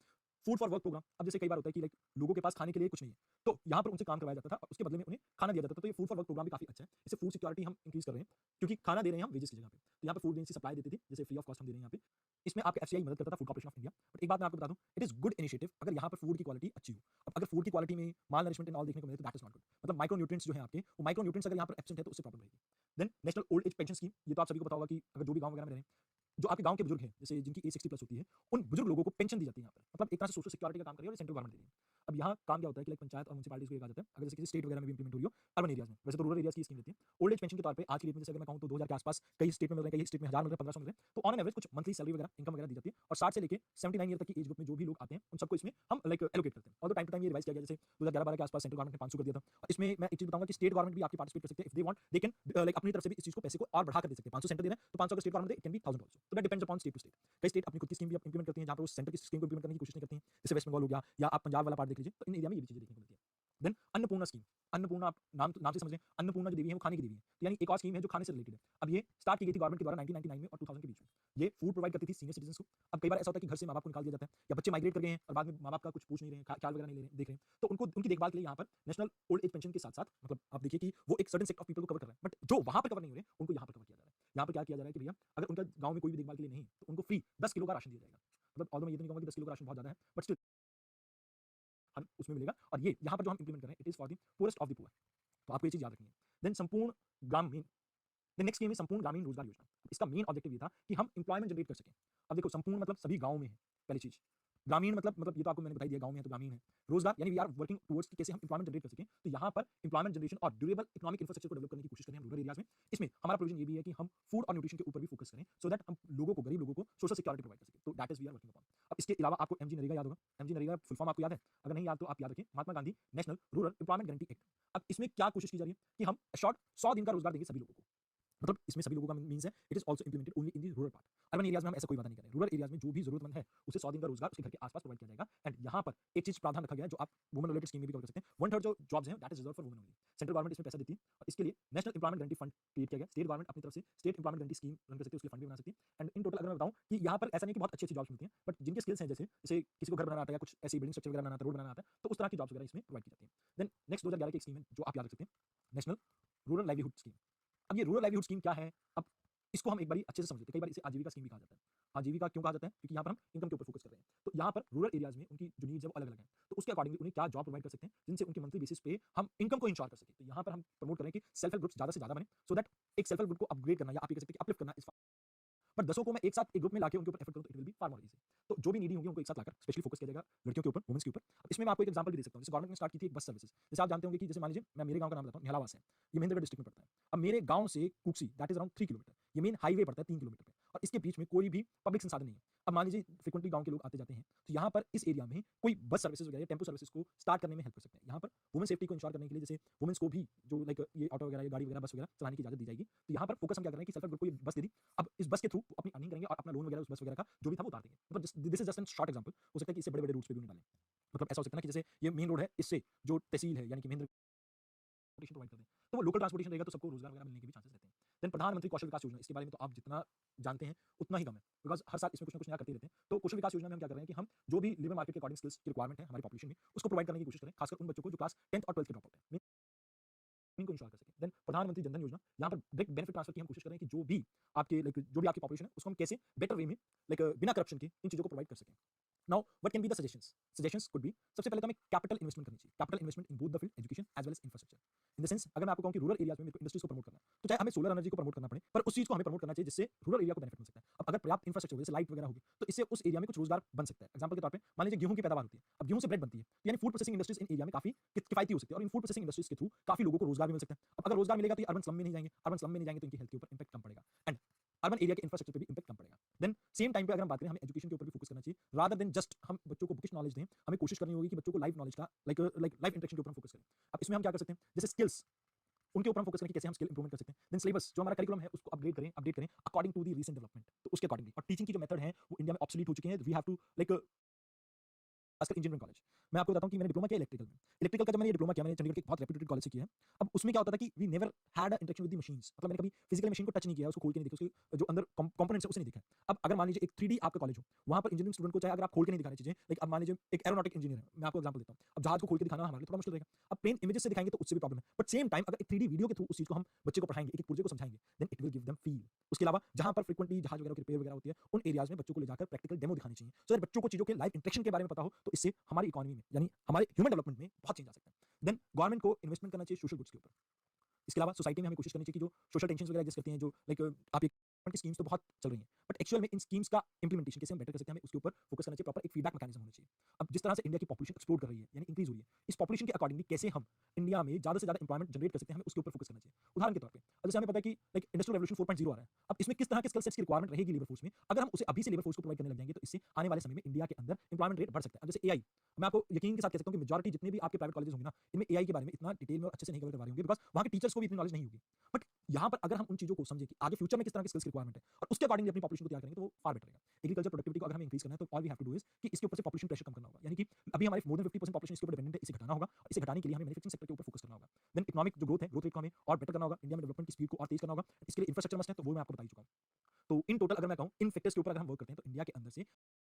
फूड फॉर वर्क प्रोग्राम, अब जैसे कई बार होता है कि लाइक लोगों के पास खाने के लिए कुछ नहीं है, तो यहाँ पर उनसे काम करवाया जाता था और उसके बदले में उन्हें खाना दिया जाता था। तो ये फूड फॉर वर्क प्रोग्राम भी काफी अच्छा है, इससे फूड सिक्योरिटी हम इंक्रीज कर रहे हैं, क्योंकि खाना दे रहे हैं हम वेजेस की जगह पे। तो यहाँ पर फूड एजेंसी सप्लाई देती थी, जैसे फ्री ऑफ कॉस्ट हम दे रहे हैं यहाँ पे। इसमें आपका एफसीआई मदद करता था, food corporation of India. But एक बात मैं आपको बता दूं, इट इज गुड इनिशिएटिव अगर यहाँ पर फूड की क्वालिटी अच्छी हो। अब अगर फूड की क्वालिटी में माल नरिशमेंट एंड ऑल देखने को मिले तो दैट इज नॉट गुड, मतलब माइक्रो न्यूट्रिएंट्स जो है आपके, वो माइक्रो न्यूट्रिएंट्स अगर यहाँ पर एब्सेंट है तो उससे प्रॉब्लम रहेगी। Then national old age pension scheme, ये तो आप सभी को पता होगा कि अगर जो भी गांव वगैरह में रहे, जो आपके गांव के बुजुर्ग हैं जैसे जिनकी एज 60 प्लस होती है, उन बुजुर्ग लोगों को पेंशन दी जाती है यहाँ पर, मतलब एक तरह से सोशल सिक्योरिटी का काम कर रही है और सेंट्रल गवर्नमेंट दे रही है। अब यहाँ काम क्या होता है कि लाइक पंचायत और म्युनिसिपैलिटीज को कहा जाता है, अगर जैसे किसी स्टेट वगैरह में भी इंप्लीमेंट हो रही हो अर्बन एरियाज में, वैसे तो रूरल एरियाज की स्कीम रहती है। ओल्ड एज पेंशन के तौर पे आज की डेट में जैसे अगर मैं कहूँ तो 2000 के आसपास कई स्टेट में मिल रहे हैं, कई स्टेट में 1000 मिल रहे हैं, 1500 मिल रहे हैं, तो ऑन एन एवरेज कुछ मंथली सैलरी वगैरह इनकम वगैरह दी जाती है। और 60 से लेके 79 ईयर तक की एज ग्रुप में जो भी लोग आते हैं उन सबको इसमें हम लाइक एलोकेट करते हैं, और टाइम टू टाइम ये रिवाइज किया गया, जैसे 2011-12 के आसपास सेंट्रल गवर्नमेंट ने 500 कर दिया था। और इसमें मैं एक चीज बताऊंगा कि स्टेट गवर्नमेंट भी आपकी पार्टिसिपेट कर सकते हैं, if they want they can like अपनी तरफ से भी इस चीज को पैसे को और बढ़ाकर दे सकते हैं। 500 सेंटर दे रहे हैं तो 500 का स्टेट गवर्नमेंट दे, इट कैन बी 1000 आल्सो, तो that depends upon state to state. कई स्टेट अपनी खुद की स्कीम भी इंप्लीमेंट करती हैं जहां पर उस सेंटर की स्कीम को इंप्लीमेंट करने की कोशिश नहीं करती हैं, जैसे वेस्ट बंगाल हो गया या आप पंजाब वाला पार्ट देख लीजिए, तो इन एरिया में ये भी चीजें देखने को मिलती है। देन अन्नपूर्णा स्कीम, अन्नपूर्णा आप नाम से समझें, अन्नपूर्णा जो देवी है वो खाने की देवी है, तो यानी एक और स्कीम है जो खाने से रिलेटेड है। अब ये स्टार्ट की गई थी गवर्नमेंट के द्वारा 1999 में और 2000 के बीच में। ये फूड प्रोवाइड करती थी सीनियर सिटीजन को। अब कई बार ऐसा होता है कि घर से माँ बाप को निकाल दिया जाता है, या बच्चे माइग्रेट कर गए हैं और बाद में माँ बाप का कुछ पूछ नहीं रहे हैं, ख्याल वगैरह नहीं ले रहे देख रहे हैं, तो उनको उनकी देखभाल के लिए यहाँ पर नेशनल ओल्ड एज पेंशन के साथ साथ, मतलब आप देखिए कि वो एक सर्टेन सेक्टर ऑफ पीपल को कवर कर रहा है, बट जो वहां पर कवर नहीं हो रहे उनको यहाँ पर कवर किया जा रहा है। यहाँ पर क्या किया जा रहा है कि भैया अगर उनका गाँव में कोई भी देखभाल के लिए नहीं तो उनको फ्री 10 किलो का राशन दिया जाएगा। मतलब ऑल्दो मैं ये तो नहीं कहूँगा कि 10 किलो का राशन बहुत ज्यादा है, बट स्टिल हर उसमें मिलेगा। और ये यहाँ पर जो हम इंप्लीमेंट कर रहे हैं it is for the poorest of the poor, तो आपको ये चीज याद रखनी है। देन संपूर्ण ग्रामीण, नेक्स्ट स्कीम है संपूर्ण ग्रामीण रोजगार योजना। इसका मेन ऑब्जेक्टिव ये था कि हम इंप्लॉयमेंट जनरेट कर सकें। अब देखो संपूर्ण मतलब सभी गांव में है पहली चीज, ग्रामीण मतलब ये तो आपको मैंने बताई दिया, गांव में है तो ग्रामीण है। रोजगार यानी वी आर वर्किंग टुवर्ड्स कि कैसे हम इंप्लॉयमेंट जनरेट कर सकें, तो यहाँ पर इंप्लॉयमेंट जनरेशन और ड्यूरेबल इकोनॉमिक इंफ्रास्ट्रक्चर को डेवलप करने की कोशिश करें हम रूरल एरियाज में। इसमें हमारा प्रोविजन ये भी है कि हम फूड और न्यूट्रिशन के ऊपर भी फोकस करें, सो दैट हम लोगों को, गरीब लोगों को सोशल सिक्योरिटी प्रोवाइड कर सकें, तो that is we are working upon. अब इसके अलावा आपको एमजी नरेगा याद होगा, एमजी नरेगा फुल फॉर्म आपको याद है, अगर नहीं याद तो आप याद रखें, Mahatma Gandhi national rural employment guarantee act. अब इसमें क्या कोशिश की जा रही है कि हम शॉर्ट 100 दिन का रोजगार देंगे सभी लोगों को, मतलब इसमें सभी लोगों का मींस है it is also implemented only in the rural part. Urban areas में हम ऐसा कोई वादा नहीं कर रहे हैं, रूरल एरियाज में जो भी जरूरतमंद है उसे 100 दिन का रोजगार उसके घर के आसपास प्रोवाइड किया जाएगा। एंड यहाँ पर एक चीज प्रावधान रखा गया है जो आप वुमेन रिलेटेड स्कीम में भी कवर कर सकते हैं, 1/3 जो जॉब्स हैं that is reserve for women only. Central government इसमें पैसा देती है और इसके लिए national employment guarantee fund create किया गया, स्टेट गवर्नमेंट अपनी तरफ से state employment guarantee scheme run कर सकती है, उसके फंड भी बना सकती है। एंड इन टोटल अगर मैं बताऊं कि यहाँ पर ऐसा नहीं कि बहुत अच्छी अच्छी जॉब्स मिलती हैं, बट जिनके स्किल्स हैं, जैसे जैसे किसी को घर बनाना आता है या कुछ ऐसी बिल्डिंग स्ट्रक्चर वगैरह बनाना आता है, रोड बनाना आता है, तो उस तरह की जॉब्स वगैरह इसमें प्रोवाइड की जाती है। देन नेक्स्ट 2011 की एक स्कीम है जो आप याद रख सकते हैं, नेशनल रूरल लाइवलीहुड स्कीम। अब ये रूरल लाइवलीहुड स्कीम क्या है, अब इसको हम एक बार अच्छे से समझते हैं। कई बार इसे आजीविका स्कीम भी कहा जाता है। आजीविका क्यों कहा जाता है, क्योंकि यहाँ पर हम इनकम के ऊपर फोकस कर रहे हैं। तो यहाँ पर रूरल एरियाज में उनकी जो नीड्स है वो अलग अलग है, तो उसके अकॉर्डिंगली उन्हें क्या जॉब प्रोवाइड कर सकते हैं जिनसे उनके मंथली बेसिस पे हम इनकम को इंश्योर कर सकें। तो यहाँ पर हम प्रमोट करें कि सेल्फ हेल्प ग्रुप्स ज्यादा से ज्यादा बने, सो दैट एक सेल्फ हेल्प ग्रुप को अपग्रेड करना या आप ये कह सकते हैं कि अपलिफ्ट करना इस, बट 10 को मैं एक साथ एक ग्रुप में लाके उनके ऊपर एफर्ट करूं तो it will be far more easy. तो जो भी नीडी होंगे उनको एक साथ लाकर स्पेशली फोकस किया जाएगा लड़कियों के ऊपर, वुमेन्स के ऊपर। इसमें मैं आपको एक एग्जांपल भी दे सकता हूं, जैसे गवर्नमेंट ने स्टार्ट की थी एक बस सर्विसेज। जैसे आप जानते होंगे कि जैसे मान लीजिए मैं मेरे गांव का नाम बताता हूं, निहालावास है, ये महेंद्रगढ़ डिस्ट्रिक्ट में पड़ता है। अब मेरे गांव से Kukshi that is around 3 kilometre, ये मेन हाईवे पड़ता है 3 किलोमीटर पे, और इसके बीच में कोई भी पब्लिक संसाधन नहीं है। अब मान लीजिए फ्रिक्वेंटली गांव के लोग आते जाते हैं, तो यहाँ पर इस एरिया में कोई बस सर्विसेज वगैरह टेम्पो सर्विसेज को स्टार्ट करने में हेल्प कर सकते हैं। यहाँ पर वुमेन सेफ्टी को इंश्योर करने के लिए जैसे वुमेन्स को भी जो लाइक ये ऑटो वगैरह, गाड़ी वगैरह, बस वगैरह चलाने की इजाजत दी जाएगी। तो यहाँ पर फोकस हम क्या कर रहे हैं कि सेल्फ हेल्प ग्रुप को ये बस दे दी, अब इस बस के थ्रू अपनी अर्निंग करेंगे और अपना लोन वगैरह उस बस वगैरह का जो भी था वो उतार देंगे। मतलब this is just an short example, हो सकता है कि इससे बड़े-बड़े रूट्स पे भी उन्हें डालें। मतलब ऐसा हो सकता है ना कि जैसे ये मेन रोड है, इससे जो तहसील है यानी कि महेंद्र ट्रांसपोर्टेशन प्रोवाइड कर दें, तो वो लोकल ट्रांसपोर्टेशन रहेगा तो सबको रोजगार वगैरह मिलने के भी चांसेस रहते हैं। देन प्रधानमंत्री कौशल विकास योजना, इसके बारे में तो आप जितना जानते हैं उतना ही कम है, बिकॉज़ हर साल इसमें कुछ ना कुछ नया करते ही रहते हैं। तो कौशल विकास योजना में हम क्या कर रहे हैं कि हम जो भी लेबर मार्केट के अकॉर्डिंग स्किल्स की रिक्वायरमेंट है हमारी पॉपुलेशन में, उसको प्रोवाइड करने की कोशिश करें, खासकर उन बच्चों को जो क्लास 10th और 12th के ड्रॉप आउट हैं, इनको इंश्योर कर सकें। देन प्रधानमंत्री जनधन योजना, यहाँ पर डायरेक्ट बेनिफिट ट्रांसफर की हम कोशिश कर रहे हैं कि जो भी आपकी पॉपुलेशन है उसको हम कैसे बेटर वे में बिना करप्शन के इन चीज़ों को प्रोवाइड कर सकें। Now what can be the suggestions? Suggestions could be, सबसे पहले तो हमें कैपिटल इन्वेस्टमेंट करनी चाहिए। Capital investment in both the field education as well as infrastructure. In the sense अगर मैं आपको कहूँ कि रूरल एरियाज में मेरे को इंडस्ट्रीज को प्रमोट करना है, तो चाहे हमें सोलर एनर्जी को प्रमोट करना पड़े, पर उस चीज़ को हमें प्रमोट करना चाहिए जिससे रूरल एरिया को बेनिफिट मिल सकता है। अब अगर पर्याप्त इंफ्रास्ट्रक्चर जैसे लाइट वगैरह होगी, तो इससे उस एरिया में कुछ रोजगार बन सकता है। एग्जांपल के तौर पे मान लीजिए गेहूं की पैदावार होती है, अब गेहूं से ब्रेड बनती है, तो यानी फूड प्रोसेसिंग इंडस्ट्रीज इन एरिया में काफी किफायती हो सकती है और इन फूड प्रोसेसिंग इंडस्ट्रीज के थ्रू काफी लोगों को रोजगार भी मिल सकता है। अब अगर रोजगार मिलेगा तो ये अर्बन स्लम में नहीं जाएंगे, अर्बन स्लम में नहीं जाएंगे तो इनकी हेल्थ के ऊपर इंपैक्ट कम पड़ेगा एंड अर्बन एरिया के इंफ्रास्ट्रक्चर पे भी इंपैक्ट कम पड़ेगा। देन सेम टाइम पे अगर हम बात करें, हमें एजुकेशन के ऊपर भी फोकस करना चाहिए रादर देन जस्ट हम बच्चों को बुकिश नॉलेज दें। हमें कोशिश करनी होगी कि बच्चों को लाइव नॉलेज का लाइव इंटरेक्शन के ऊपर हम फोकस करें। अब इसमें हम क्या कर सकते हैं, जैसे स्किल्स उनके ऊपर हम फोकस करें कि कैसे हम स्किल इंप्रूवमेंट कर सकते हैं। देन सिलेबस जो हमारा करिकुलम है उसको अपडेट करें according to the recent development, तो उसके अकॉर्डिंगली। और टीचिंग की जो मेथड है वो इंडिया में ऑब्सोलीट हो चुके हैं। वी हैव टू खासकर इंजीनियरिंग कॉलेज। मैं आपको बताता हूँ कि मैंने डिप्लोमा किया इलेक्ट्रिकल में। इलेक्ट्रिकल का जब मैंने ये डिप्लोमा किया, मैंने चंडीगढ़ के एक बहुत रेप्यूटेड कॉलेज से किया है। अब उसमें क्या होता था कि we never had a interaction with the machines, मतलब मैंने कभी फिजिकल मशीन को टच नहीं किया, उसको खोल के नहीं देखा, उसके जो अंदर कंपोनेंट्स है उसे नहीं देखा। अब अगर मान लीजिए एक 3D आपका कॉलेज हो, वहाँ पर इंजीनियरिंग स्टूडेंट को चाहे अगर आप खोल के नहीं दिखा रही चीजें, लाइक अब मान लीजिए एक एरोनॉटिक इंजीनियर है, मैं आपको एग्जांपल देता हूँ। अब जहाज को खोल के दिखाना हमारे लिए थोड़ा मुश्किल रहेगा। अब प्लेन इमेजेस से दिखाएंगे तो उससे भी प्रॉब्लम है, बट सेम टाइम अगर एक 3D वीडियो के थ्रू उस चीज को हम बच्चे को पढ़ाएंगे, एक पुर्जे को समझाएंगे, then it will give them feel. उसके अलावा जहां पर फ्रीक्वेंटली जहाज वगैरह की रिपेयर वगैरह होती है, उन एरियाज में बच्चों को ले जाकर प्रैक्टिकल डेमो दिखानी चाहिए, सो दैट बच्चों को चीजों के लाइव इंटरेक्शन के बारे में पता हो, तो इससे हमारी इकोनॉमी में यानी हमारे ह्यूमन डेवलपमेंट में बहुत चेंज आ सकता है। देन गवर्नमेंट को इन्वेस्टमेंट करना चाहिए सोशल गुड्स के ऊपर। इसके अलावा सोसाइटी में हमें कोशिश करनी चाहिए कि जो सोशल टेंशन्स वगैरह एग्जिस्ट करती हैं, जो आप एक की स्कीम्स तो बहुत चल रही हैं, बट एक्चुअल में इन स्कीम्स का इंप्लीमेंटेशन कैसे हम बेटर कर सकते हैं, हमें उसके ऊपर फोकस करना चाहिए। प्रॉपर एक फीडबैक मैकेनिज्म होना चाहिए। अब जिस तरह से इंडिया की पॉपुलेशन एक्सप्लोड कर रही है यानी इंक्रीज हो रही है, इस पॉपुलेशन के अकॉर्डिंगली कैसे हम इंडिया में ज्यादा से ज्यादा एम्प्लॉयमेंट जनरेट कर सकते हैं, हमें उसके ऊपर फोकस करना चाहिए। उदाहरण के तौर पे अब जैसे हमें पता है कि लाइक इंडस्ट्रियल रेवोल्यूशन 4.0 आ रहा है। अब इसमें किस तरह के स्किल सेट्स की रिक्वायरमेंट रहेगी लेबर फोर्स में, अगर हम उसे अभी से लेबर फोर्स को प्रोवाइड करने लग जाएंगे, तो इससे आने वाले समय में इंडिया के अंदर एम्प्लॉयमेंट रेट बढ़ सकता है। अब जैसे एआई, मैं आपको यकीन के साथ कह सकता हूँ कि मेजॉरिटी जितने भी आपके प्राइवेट कॉलेज होंगे ना, इनमें एआई के बारे में इतना डिटेल में और अच्छे से नहीं कवर करवा रहे होंगे, बिकॉज वहाँ के टीचर्स को भी इतनी नॉलेज नहीं होगी। बट यहाँ पर अगर हम उन चीजों को समझे कि आगे फ्यूचर में किस तरह की स्किल्स की रिक्वायरमेंट है और उसके अकॉर्डिंगली अपनी पॉपुलेशन को तैयार करेंगे, तो वो फार बेटर रहेगा। एग्रीकल्चर प्रोडक्टिविटी को अगर हमें इंक्रीज करना है, तो all we have to do is कि इसके ऊपर से पॉपुलेशन प्रेशर कम करना होगा, यानी कि अभी हमारे मोर देन 50% पॉपुलेशन इसके ऊपर डिपेंडेंट है, इसे घटाना होगा। और इसे घटाने के लिए हमें मैन्युफैक्चरिंग सेक्टर के ऊपर फोकस करना होगा। देन इकोनॉमिक जो ग्रोथ है, ग्रोथ रेट को हमें और बेटर करना होगा, इंडिया में डेवलपमेंट की स्पीड को और तेज करना होगा। इसके लिए इंफ्रास्ट्रक्चर मस्ट है, तो वो मैं आपको बता ही चुका हूँ। तो इन टोटल अगर मैं कहूँ इन फैक्टर्स के ऊपर अगर हम वर्क करते हैं, तो इंडिया के अंदर से